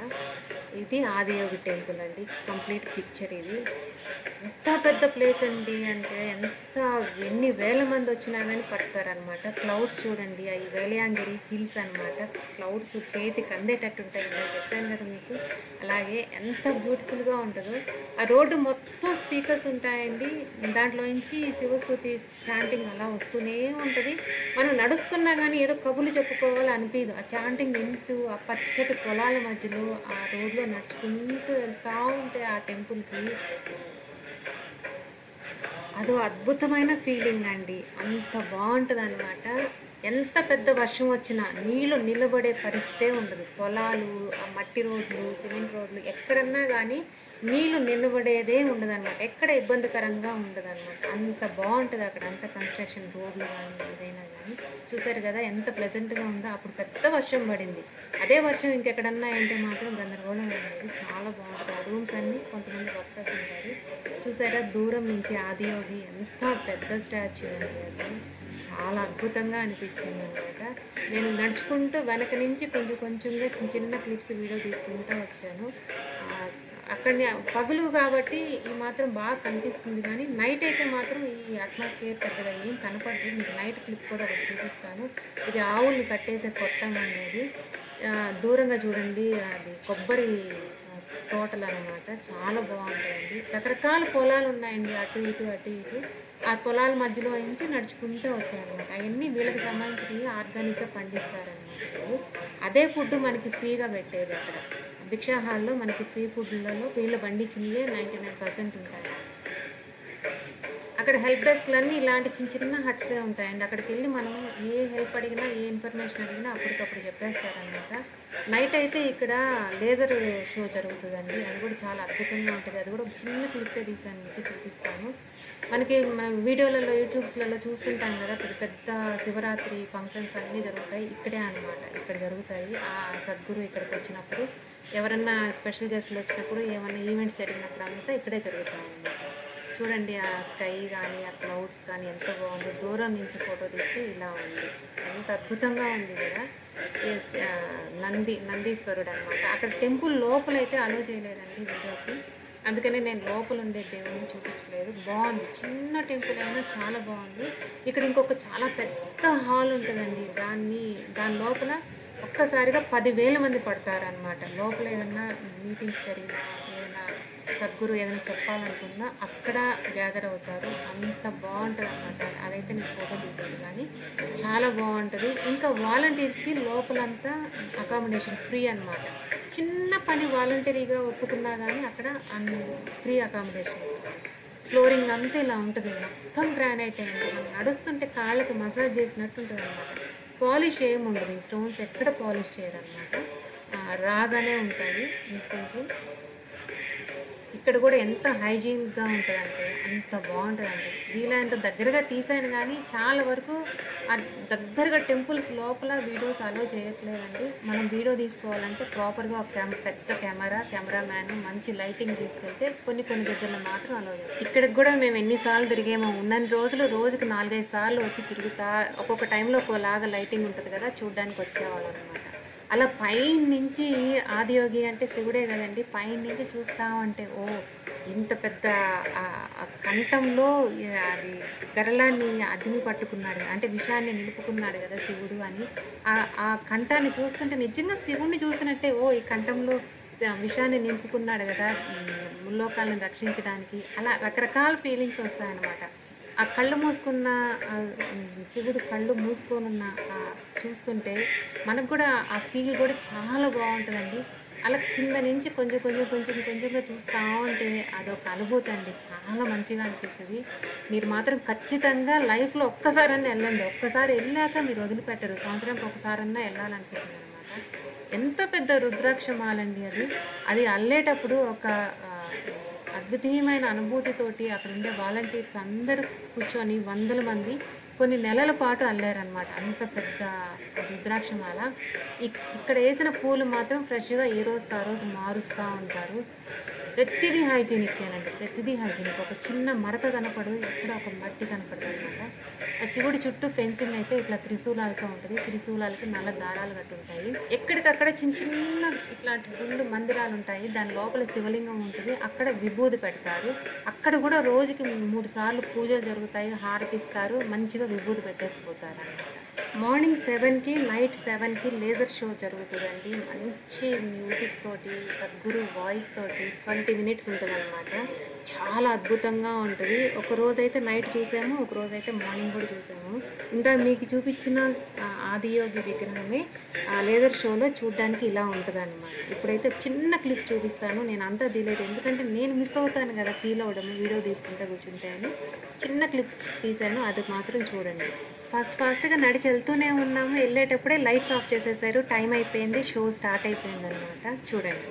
ఇది ఆదియోగి టెంపుల్ అండి, కంప్లీట్ పిక్చర్ ఇది. ఎంత పెద్ద ప్లేస్ అండి అంటే ఎన్ని వేల మంది వచ్చినా కానీ పడతారనమాట. క్లౌడ్స్ చూడండి, అవి వేలయాంగిరి హిల్స్ అనమాట. క్లౌడ్స్ చేతికి అందేటట్టు ఉంటాయి, నేను చెప్పాను కదా మీకు. అలాగే ఎంత బ్యూటిఫుల్గా ఉంటుందో. ఆ రోడ్డు మొత్తం స్పీకర్స్ ఉంటాయండి, దాంట్లో నుంచి శివస్తుతి చాంటింగ్ అలా వస్తూనే ఉంటుంది. మనం నడుస్తున్నా కానీ ఏదో కబుర్లు చెప్పుకోవాలి అనిపించదు. ఆ చాంటింగ్ వింటూ ఆ పచ్చటి పొలాల మధ్యలో ఆ రోడ్లో నడుచుకుంటూ వెళ్తూ ఉంటే ఆ టెంపుల్కి అదో అద్భుతమైన ఫీలింగ్ అండి. అంత బాగుంటుంది అనమాట. ఎంత పెద్ద వర్షం వచ్చినా నీళ్ళు నిలబడే పరిస్థితే ఉండదు. పొలాలు, ఆ మట్టి రోడ్లు, సిమెంట్ రోడ్లు ఎక్కడన్నా కానీ నీళ్ళు నిలబడేదే ఉండదు అనమాట. ఎక్కడ ఇబ్బందికరంగా ఉండదు అనమాట. అంత బాగుంటుంది అక్కడ, అంత కన్స్ట్రక్షన్ రోడ్లు కానీ ఏదైనా కానీ. చూసారు కదా ఎంత ప్లెజెంట్గా ఉందో. అప్పుడు పెద్ద వర్షం పడింది, అదే వర్షం ఇంకెక్కడన్నా అంటే మాత్రం గందరగోళం ఉండేది. చాలా బాగుంటుంది. ఆ రూమ్స్ అన్నీ కొంతమంది వర్కర్స్ ఉంటారు. చూసారా దూరం నుంచి ఆదియోగి ఎంత పెద్ద స్టాచ్యూ అండి, అసలు చాలా అద్భుతంగా అనిపించింది అనమాట. నేను నడుచుకుంటూ వెనక నుంచి కొంచెంగా చిన్న క్లిప్స్ వీడియో తీసుకుంటూ వచ్చాను. అక్కడ పగులు కాబట్టి ఈ మాత్రం బాగా కనిపిస్తుంది, కానీ నైట్ అయితే మాత్రం ఈ అట్మాస్ఫియర్ పెద్దగా ఏం కనపడదు. మీకు నైట్ క్లిప్ కూడా ఒకటి చూపిస్తాను. ఇది ఆవుల్ని కట్టేసే కొట్టం అనేది. దూరంగా చూడండి, అది కొబ్బరి తోటలు అనమాట, చాలా బాగుంటాయండి. రకరకాల పొలాలు ఉన్నాయండి, అటు ఇటు. ఆ పొలాల మధ్యలో నుంచి నడుచుకుంటూ వచ్చాయన్నమాట. అవన్నీ వీళ్ళకి సంబంధించినవి ఆర్గానిక్గా పండిస్తారనమాట. అదే ఫుడ్ మనకి ఫ్రీగా పెట్టేది అక్కడ భిక్షా హాల్లో. మనకి ఫ్రీ ఫుడ్లలో వీళ్ళు పండించినవే 99% ఉంటాయి. అక్కడ హెల్ప్ డెస్క్లన్నీ ఇలాంటి చిన్న హట్సే ఉంటాయండి. అక్కడికి వెళ్ళి మనం ఏ హెల్ప్ అడిగినా, ఏ ఇన్ఫర్మేషన్ అడిగినా అప్పటికప్పుడు చెప్పేస్తారనమాట. నైట్ అయితే ఇక్కడ లేజర్ షో జరుగుతుందండి, అది కూడా చాలా అద్భుతంగా ఉంటుంది. అది కూడా చిన్న క్లిప్పే తీసాను, మీకు చూపిస్తాను. మన వీడియోలలో యూట్యూబ్స్లలో చూస్తుంటాం కదా, పెద్ద శివరాత్రి ఫంక్షన్స్ అన్నీ జరుగుతాయి ఇక్కడే అనమాట. ఇక్కడ జరుగుతాయి. ఆ సద్గురు ఇక్కడికి వచ్చినప్పుడు, ఎవరన్నా స్పెషల్ గెస్ట్లు వచ్చినప్పుడు, ఏమన్నా ఈవెంట్స్ జరిగినప్పుడు అంతా ఇక్కడే జరుగుతాయి అన్నమాట. చూడండి ఆ స్కై కానీ ఆ క్లౌడ్స్ కానీ ఎంత బాగుంది. దూరం నుంచి ఫోటో తీస్తే ఇలా ఉంది, ఎంత అద్భుతంగా ఉంది కదా. నందీశ్వరుడు అనమాట. అక్కడ టెంపుల్ లోపలైతే అలో చేయలేదండి వీడియోకి, అందుకనే నేను లోపల ఉండే దేవుడిని చూపించలేదు. బాగుంది, చిన్న టెంపుల్ అయినా చాలా బాగుంది. ఇక్కడ ఇంకొక చాలా పెద్ద హాల్ ఉంటుందండి, దాని లోపల ఒక్కసారిగా 10,000 మంది పడతారనమాట. లోపల ఏదన్నా మీటింగ్స్ జరిగినా, ఏదైనా సద్గురు ఏదైనా చెప్పాలనుకున్నా అక్కడ గ్యాదర్ అవుతారు. అంత బాగుంటుంది అనమాట. అదైతే నేను ఫోటో దిగుతుంది, కానీ చాలా బాగుంటుంది. ఇంకా వాలంటీర్స్కి లోపలంతా అకామిడేషన్ ఫ్రీ అనమాట. చిన్న పని వాలంటరీగా ఒప్పుకున్నా కానీ అక్కడ ఫ్రీ అకామిడేషన్ ఇస్తారు. ఫ్లోరింగ్ అంతా ఇలా ఉంటుంది, మొత్తం గ్రానైట్ అయింది. మనం నడుస్తుంటే కాళ్ళకి మసాజ్ చేసినట్టు ఉంటుంది అనమాట. పాలిష్ ఏమి ఉండదు, ఈ స్టోన్స్ ఎక్కడ పాలిష్ చేయరనమాట, రాగానే ఉంటాయి. కొంచెం ఇక్కడ కూడా ఎంత హైజీన్గా ఉంటుందంటే అంత బాగుంటుందండి. వీలైనంత దగ్గరగా తీసాను, కానీ చాలా వరకు ఆ దగ్గరగా టెంపుల్స్ లోపల వీడియోస్ అలో చేయట్లేదండి. మనం వీడియో తీసుకోవాలంటే ప్రాపర్గా ఒక పెద్ద కెమెరామ్యాన్ మంచి లైటింగ్ తీసుకెళ్తే కొన్ని దగ్గరలో మాత్రం అలో చేస్తాం. ఇక్కడికి కూడా మేము ఎన్నిసార్లు తిరిగేమో, ఉన్నన్ని రోజుకి 4-5 సార్లు వచ్చి తిరుగుతా. ఒక్కొక్క టైంలో ఒకలాగా లైటింగ్ ఉంటుంది కదా, చూడ్డానికి వచ్చేవాళ్ళం అనమాట. అలా పైన నుంచి ఆదియోగి అంటే శివుడే కదండి, పైన నుంచి చూస్తూ ఉంటే ఇంత పెద్ద ఆ కంఠంలో అది గరళాన్ని అదిమి పట్టుకున్నాడు, అంటే విషాన్ని నిలుపుకున్నాడు కదా శివుడు అని. ఆ కంఠాన్ని చూస్తుంటే నిజంగా శివుణ్ణి చూసినట్టే, ఓ ఈ కంఠంలో విషాన్ని నింపుకున్నాడు కదా ముల్లోకాలను రక్షించడానికి, అలా రకరకాల ఫీలింగ్స్ వస్తాయన్నమాట. ఆ కళ్ళు మూసుకున్న శివుడు కళ్ళు మూసుకొనున్న చూస్తుంటే మనకు కూడా ఆ ఫీల్ కూడా చాలా బాగుంటుందండి. అలా కింద నుంచి కొంచెంగా చూస్తూ ఉంటే అదొక అనుభూతి అండి, చాలా మంచిగా అనిపిస్తుంది. మీరు మాత్రం ఖచ్చితంగా లైఫ్లో ఒక్కసారన్నా వెళ్ళండి. ఒక్కసారి వెళ్ళాక మీరు వదిలిపెట్టరు, సంవత్సరానికి ఒకసారన్నా వెళ్ళాలనిపిస్తుంది అనమాట. ఎంత పెద్ద రుద్రాక్షమాలండి అది. అది అల్లేటప్పుడు ఒక అద్భుతమైన అనుభూతితోటి అక్కడ ఉండే వాలంటీర్స్ అందరూ కూర్చొని వందల మంది కొన్ని నెలల పాటు అల్లారనమాట. అంత పెద్ద రుద్రాక్షమాల. ఇక్కడ వేసిన పూలు మాత్రం ఫ్రెష్గా ఏ రోజుకి ఆ రోజు మారుస్తూ ఉంటారు. ప్రతిదీ హైజీనిక్కేనండి, ప్రతిదీ హైజీనిక్. ఒక చిన్న మడక కనపడదు, ఎక్కడ ఒక మట్టి కనపడదు అనమాట. ఆ శివుడి చుట్టూ ఫెన్సింగ్ అయితే ఇట్లా త్రిశూలాలతో ఉంటుంది. త్రిశూలాలకి నల్ల దారాలు కట్టి ఉంటాయి. ఎక్కడికక్కడ చిన్న ఇట్లాంటి గుళ్ళు మందిరాలు ఉంటాయి, దాని లోపల శివలింగం ఉంటుంది. అక్కడ విభూది పెడతారు. అక్కడ కూడా రోజుకి 3 సార్లు పూజలు జరుగుతాయి, హారతిస్తారు, మంచిగా విభూది పెట్టేసిపోతారు అనమాట. మార్నింగ్ 7కి నైట్ 7కి లేజర్ షో జరుగుతుందండి. మంచి మ్యూజిక్ తోటి, సద్గురు వాయిస్ తోటి 20 మినిట్స్ ఉంటుంది అనమాట. చాలా అద్భుతంగా ఉంటుంది. ఒక రోజైతే నైట్ చూసాము, ఒక రోజైతే మార్నింగ్ కూడా చూసాము. ఇంకా మీకు చూపించిన ఆదియోగి విగ్రహమే ఆ లేజర్ షోలో చూడడానికి ఇలా ఉంటుంది అనమాట. ఇప్పుడైతే చిన్న క్లిప్ చూపిస్తాను. నేను అంతా తీయలేదు, ఎందుకంటే నేను మిస్ అవుతాను కదా ఫీల్ అవ్వడము వీడియో తీసుకుంటే కూర్చుంటే అని. చిన్న క్లిప్ తీశాను, అది మాత్రం చూడండి. ఫాస్ట్గా నడిచి వెళ్తూనే ఉన్నాము, వెళ్ళేటప్పుడే లైట్స్ ఆఫ్ చేసేసారు, టైం అయిపోయింది, షో స్టార్ట్ అయిపోయింది అనమాట. చూడండి.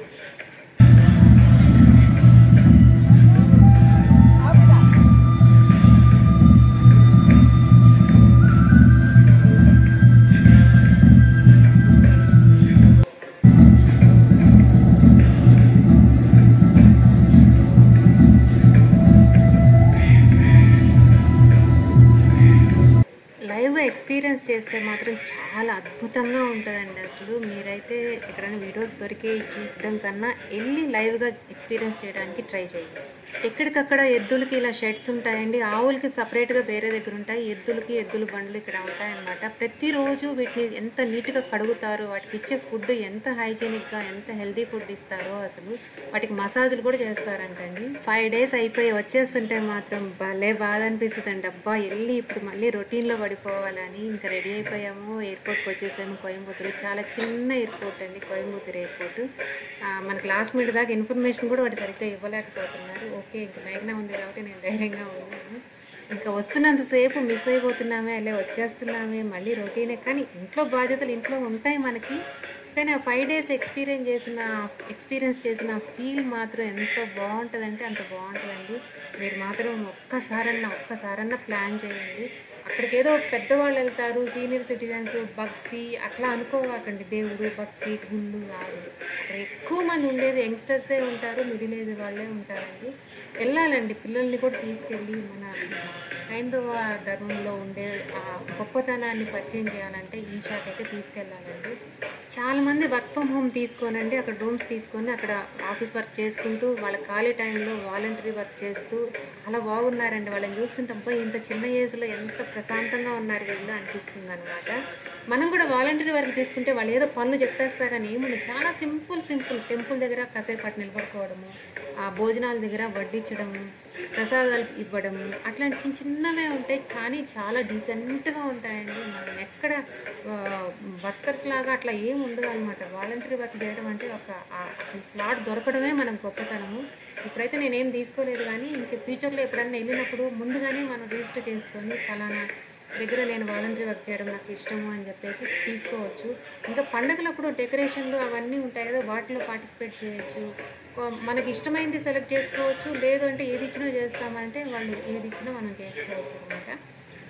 లైవ్గా ఎక్స్పీరియన్స్ చేస్తే మాత్రం చాలా అద్భుతంగా ఉంటుందండి. అసలు మీరైతే ఎక్కడైనా వీడియోస్ దొరికి చూడడం కన్నా వెళ్ళి లైవ్గా ఎక్స్పీరియన్స్ చేయడానికి ట్రై చేయండి. ఎక్కడికక్కడ ఎద్దులకి ఇలా షెడ్స్ ఉంటాయండి, ఆవులకి సపరేట్గా వేరే దగ్గర ఉంటాయి, ఎద్దులకి ఎద్దుల బండ్లు ఇక్కడ ఉంటాయన్నమాట. ప్రతిరోజు వీటిని ఎంత నీట్గా కడుగుతారో, వాటికి ఇచ్చే ఫుడ్ ఎంత హైజీనిక్గా, ఎంత హెల్తీ ఫుడ్ ఇస్తారో, అసలు వాటికి మసాజులు కూడా చేస్తారంటండి. 5 డేస్ అయిపోయి వచ్చేస్తుంటే మాత్రం భలే బాధ అనిపిస్తుందండి. అబ్బా వెళ్ళి ఇప్పుడు మళ్ళీ రొటీన్లో పడిపోవాలని ఇంకా రెడీ అయిపోయాము. ఎయిర్పోర్ట్కి వచ్చేసాము, కోయంబత్తూరు. చాలా చిన్న ఎయిర్పోర్ట్ అండి కోయంబత్తూరు ఎయిర్పోర్ట్. మనకి లాస్ట్ మినిట్ దాకా ఇన్ఫర్మేషన్ కూడా వాటి సరిగ్గా ఇవ్వలేకపోతున్నారు. ఓకే, ఇంకా మేఘన ఉంది కాబట్టి నేను ధైర్యంగా ఉన్నాను. ఇంకా వస్తున్నంతసేపు మిస్ అయిపోతున్నామే, అలా వచ్చేస్తున్నామే, మళ్ళీ రొటీనే. కానీ ఇంట్లో బాధ్యతలు ఇంట్లో ఉంటాయి మనకి. కానీ ఆ 5 డేస్ ఎక్స్పీరియన్స్ చేసిన ఫీల్ మాత్రం ఎంత బాగుంటుందంటే అంత బాగుంటుందండి. మీరు మాత్రం ఒక్కసారన్నా ప్లాన్ చేయండి. అక్కడికి ఏదో పెద్దవాళ్ళు వెళ్తారు, సీనియర్ సిటిజన్స్, భక్తి అట్లా అనుకోవాకండి. దేవుడు భక్తి గుళ్ళు కాదు. అక్కడ ఎక్కువ మంది ఉండేది యంగ్స్టర్సే ఉంటారు, మిడిల్ ఏజ్ వాళ్ళే ఉంటారండి. వెళ్ళాలండి, పిల్లల్ని కూడా తీసుకెళ్ళి మన హైందవ ధర్మంలో ఉండే ఆ గొప్పతనాన్ని పరిచయం చేయాలంటే ఈ షాక్ అయితే తీసుకెళ్ళాలండి. చాలామంది వర్క్ ఫ్రమ్ హోమ్ తీసుకోనండి, అక్కడ రూమ్స్ తీసుకొని అక్కడ ఆఫీస్ వర్క్ చేసుకుంటూ వాళ్ళ ఖాళీ టైంలో వాలంటరీ వర్క్ చేస్తూ చాలా బాగున్నారండి. వాళ్ళని చూస్తుంటే అబ్బా ఇంత చిన్న ఏజ్లో ఎంత ప్రశాంతంగా ఉన్నారు వీళ్ళు అనిపిస్తుంది అనమాట. మనం కూడా వాలంటరీ వర్క్ చేసుకుంటే వాళ్ళు ఏదో పనులు చెప్పేస్తారని ఏముంది, చాలా సింపుల్ టెంపుల్ దగ్గర కాసేపు అటు నిలబడుకోవడము, ఆ భోజనాల దగ్గర వడ్డించడము, ప్రసాదాలు ఇవ్వడము, అట్లాంటి చిన్నవే ఉంటాయి కానీ చాలా డీసెంట్గా ఉంటాయండి. మనం ఎక్కడ వర్కర్స్ లాగా అట్లా ఏం ఉండదు అనమాట. వాలంటరీ వర్క్ చేయడం అంటే అసలు స్లాట్ దొరకడమే మనం గొప్పతనము. ఇప్పుడైతే నేనేం తీసుకోలేదు, కానీ ఇంక ఫ్యూచర్లో ఎప్పుడన్నా వెళ్ళినప్పుడు ముందుగానే మనం రిజిస్టర్ చేసుకొని ఫలానా దగ్గర నేను వాలంటరీ వర్క్ చేయడం నాకు ఇష్టము అని చెప్పేసి తీసుకోవచ్చు. ఇంకా పండుగలప్పుడు డెకరేషన్లు అవన్నీ ఉంటాయి కదా, వాటిలో పార్టిసిపేట్ చేయొచ్చు. మనకి ఇష్టమైంది సెలెక్ట్ చేసుకోవచ్చు, లేదు అంటే ఏది ఇచ్చినా చేస్తామంటే వాళ్ళు ఏది ఇచ్చినా మనం చేసుకోవచ్చు అనమాట.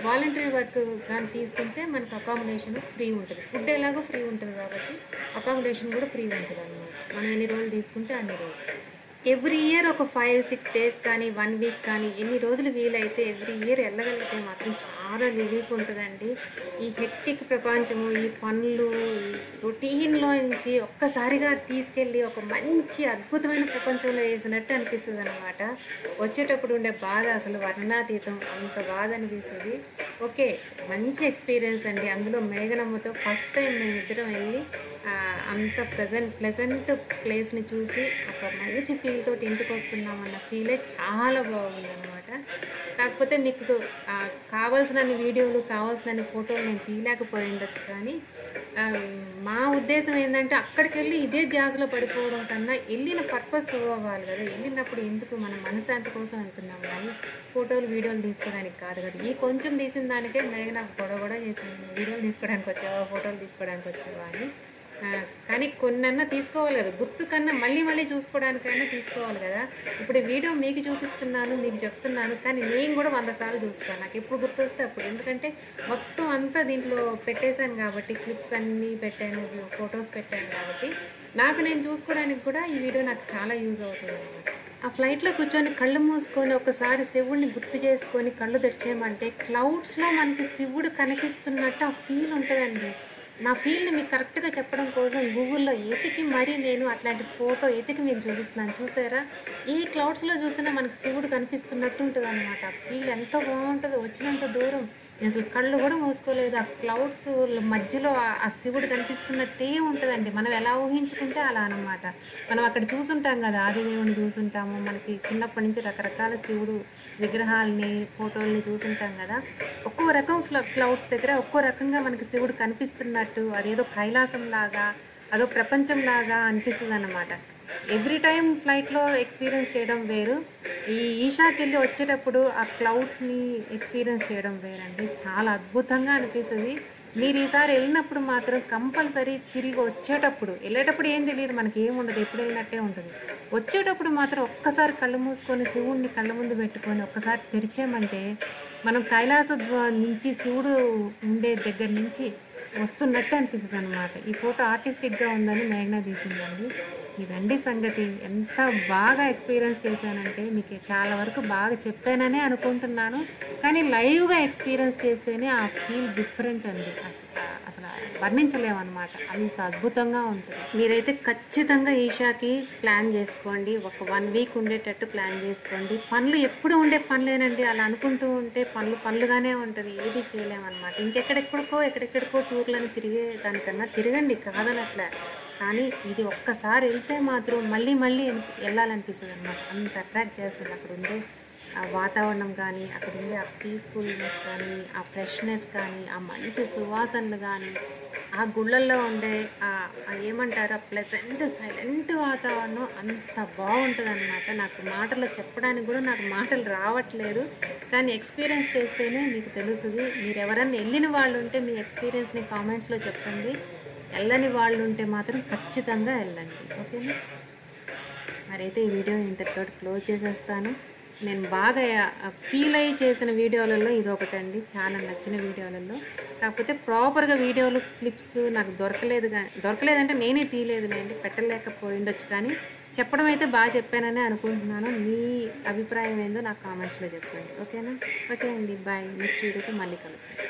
వాలంటరీ వర్క్ కానీ తీసుకుంటే మనకు అకామిడేషన్ ఫ్రీ ఉంటుంది, ఫుడ్ ఎలాగో ఫ్రీ ఉంటుంది కాబట్టి అకామిడేషన్ కూడా ఫ్రీ ఉంటుంది అనమాట. మనం ఎన్ని రోజులు తీసుకుంటే అన్ని రోజులు. ఎవ్రీ ఇయర్ ఒక 5-6 డేస్ కానీ 1 వీక్ కానీ ఎన్ని రోజులు వీలైతే ఎవ్రీ ఇయర్ వెళ్ళగలిగితే మాత్రం చాలా రిలీఫ్ ఉంటుందండి. ఈ హెక్టిక్ ప్రపంచము, ఈ పనులు, ఈ రొటీన్లో నుంచి ఒక్కసారిగా తీసుకెళ్ళి ఒక మంచి అద్భుతమైన ప్రపంచంలో వేసినట్టు అనిపిస్తుంది అనమాట. వచ్చేటప్పుడు ఉండే బాధ అసలు వర్ణనాతీతం, అంత బాధ అనిపిస్తుంది. ఓకే, మంచి ఎక్స్పీరియన్స్ అండి. అందులో మేఘనమ్మతో ఫస్ట్ టైం మేమిద్దరం వెళ్ళి అంత ప్లెజెంట్ ప్లేస్ని చూసి ఒక మంచి ఫీల్ తోటి ఇంటికి వస్తున్నామన్న ఫీలే చాలా బాగుందన్నమాట. కాకపోతే మీకు కావాల్సినన్ని వీడియోలు, కావాల్సినన్ని ఫోటోలు నేను తీయలేకపోయి ఉండొచ్చు. కానీ మా ఉద్దేశం ఏంటంటే అక్కడికి వెళ్ళి ఇదే ధ్యాసలో పడిపోవడం కన్నా వెళ్ళిన పర్పస్ అవ్వాలి కదా. వెళ్ళినప్పుడు ఎందుకు మన మనశ్శాంతి కోసం వెళ్తున్నాం కానీ ఫోటోలు వీడియోలు తీసుకోవడానికి కాదు కదా. ఈ కొంచెం తీసిన దానికే నాకు గొడవ చేసింది, వీడియోలు తీసుకోవడానికి వచ్చావా, ఫోటోలు తీసుకోవడానికి వచ్చావా అని. కానీ కొన్నన్నా తీసుకోవాలి కదా, గుర్తు కన్నా మళ్ళీ చూసుకోవడానికైనా తీసుకోవాలి కదా. ఇప్పుడు వీడియో మీకు చూపిస్తున్నాను, మీకు చెప్తున్నాను, కానీ నేను కూడా 100 సార్లు చూస్తాను. నాకు ఎప్పుడు గుర్తొస్తే అప్పుడు, ఎందుకంటే మొత్తం అంతా దీంట్లో పెట్టేశాను కాబట్టి, క్లిప్స్ అన్నీ పెట్టాను, ఫొటోస్ పెట్టాను కాబట్టి నాకు నేను చూసుకోవడానికి కూడా ఈ వీడియో నాకు చాలా యూజ్ అవుతుంది అన్నమాట. ఆ ఫ్లైట్లో కూర్చొని కళ్ళు మూసుకొని ఒకసారి శివుడిని గుర్తు చేసుకొని కళ్ళు తెరిచేయమంటే క్లౌడ్స్లో మనకి శివుడు కనిపిస్తున్నట్టు ఆ ఫీల్ ఉంటుందండి. నా ఫీల్ని మీకు కరెక్ట్గా చెప్పడం కోసం గూగుల్లో ఎతికి మరీ నేను అట్లాంటి ఫోటో ఎతికి మీకు చూపిస్తున్నాను. చూసారా, ఏ క్లౌడ్స్లో చూసినా మనకి శివుడు కనిపిస్తున్నట్టు ఉంటుంది అనమాట. ఆ ఫీల్ ఎంత బాగుంటుందో, వచ్చినంత దూరం అసలు కళ్ళు కూడా మూసుకోలేదు. ఆ క్లౌడ్స్ మధ్యలో ఆ శివుడు కనిపిస్తున్నట్టే ఉంటుందండి. మనం ఎలా ఊహించుకుంటే అలా అనమాట. మనం అక్కడ చూసుంటాం కదా, ఆదిదేవుని చూసుంటాము, మనకి చిన్నప్పటి నుంచి రకరకాల శివుడు విగ్రహాలని, ఫోటోల్ని చూసుంటాం కదా. ఒక్కో రకం క్లౌడ్స్ దగ్గర ఒక్కో రకంగా మనకి శివుడు కనిపిస్తున్నట్టు, అదేదో కైలాసం లాగా, అదో ప్రపంచంలాగా అనిపిస్తుంది అన్నమాట. ఎవ్రీ టైం ఫ్లైట్లో ఎక్స్పీరియన్స్ చేయడం వేరు, ఈ ఈషాకి వెళ్ళి వచ్చేటప్పుడు ఆ క్లౌడ్స్ని ఎక్స్పీరియన్స్ చేయడం వేరండి. చాలా అద్భుతంగా అనిపిస్తుంది. మీరు ఈసారి వెళ్ళినప్పుడు మాత్రం కంపల్సరీ తిరిగి వచ్చేటప్పుడు, వెళ్ళేటప్పుడు ఏం తెలియదు, మనకి ఏముండదు, ఎప్పుడు వెళ్ళినట్టే ఉంటుంది. వచ్చేటప్పుడు మాత్రం ఒక్కసారి కళ్ళు మూసుకొని శివుడిని కళ్ళ ముందు పెట్టుకొని ఒక్కసారి తెరిచామంటే మనం కైలాస నుంచి శివుడు ఉండే దగ్గర నుంచి వస్తున్నట్టు అనిపిస్తుంది అనమాట. ఈ ఫోటో ఆర్టిస్టిక్గా ఉందని మేఘన తీసిందండి. ఇదండి సంగతి. ఎంత బాగా ఎక్స్పీరియన్స్ చేశానంటే మీకు చాలా వరకు బాగా చెప్పాననే అనుకుంటున్నాను. కానీ లైవ్గా ఎక్స్పీరియన్స్ చేస్తేనే ఆ ఫీల్ డిఫరెంట్ అండి. అసలు వర్ణించలేమన్నమాట, అంత అద్భుతంగా ఉంటుంది. మీరైతే ఖచ్చితంగా ఈషాకి ప్లాన్ చేసుకోండి. ఒక 1 వీక్ ఉండేటట్టు ప్లాన్ చేసుకోండి. పనులు ఎప్పుడు ఉండే పనులేనండి, అలా అనుకుంటూ ఉంటే పనులుగానే ఉంటుంది, ఏది చేయలేమన్నమాట. ఎక్కడెక్కడికో టూర్లను తిరిగే దానికన్నా తిరగండి, కాదనట్లే. కానీ ఇది ఒక్కసారి వెళ్తే మాత్రం మళ్ళీ వెళ్ళాలనిపిస్తుంది అన్నమాట. అంత అట్రాక్ట్ చేస్తుంది అక్కడ ఉండే ఆ వాతావరణం కానీ, అక్కడ ఉండే ఆ పీస్ఫుల్నెస్ కానీ, ఆ ఫ్రెష్నెస్ కానీ, ఆ మంచి సువాసనలు కానీ, ఆ గుళ్ళల్లో ఉండే ఏమంటారు ఆ ప్లెజెంట్ సైలెంట్ వాతావరణం అంత బాగుంటుంది అన్నమాట. నాకు మాటలు చెప్పడానికి కూడా నాకు మాటలు రావట్లేదు, కానీ ఎక్స్పీరియన్స్ చేస్తేనే మీకు తెలుస్తుంది. మీరు ఎవరన్నా వెళ్ళిన వాళ్ళు ఉంటే మీ ఎక్స్పీరియన్స్ని కామెంట్స్లో చెప్పండి. వెళ్ళని వాళ్ళు ఉంటే మాత్రం ఖచ్చితంగా వెళ్ళండి, ఓకేనా. మరైతే ఈ వీడియో ఇంతటితో క్లోజ్ చేసేస్తాను. నేను బాగా ఫీల్ అయ్యి చేసిన వీడియోలలో ఇది ఒకటండి, చాలా నచ్చిన వీడియోలలో. కాకపోతే ప్రాపర్గా వీడియోలు క్లిప్స్ నాకు దొరకలేదంటే నేనే తీయలేదులేండి, పెట్టలేకపోయి ఉండొచ్చు. కానీ చెప్పడం అయితే బాగా చెప్పానని అనుకుంటున్నాను. మీ అభిప్రాయం ఏందో నాకు కామెంట్స్లో చెప్పండి, ఓకేనా. ఓకే అండి, బాయ్. నెక్స్ట్ వీడియోతో మళ్ళీ కలుగుతాను.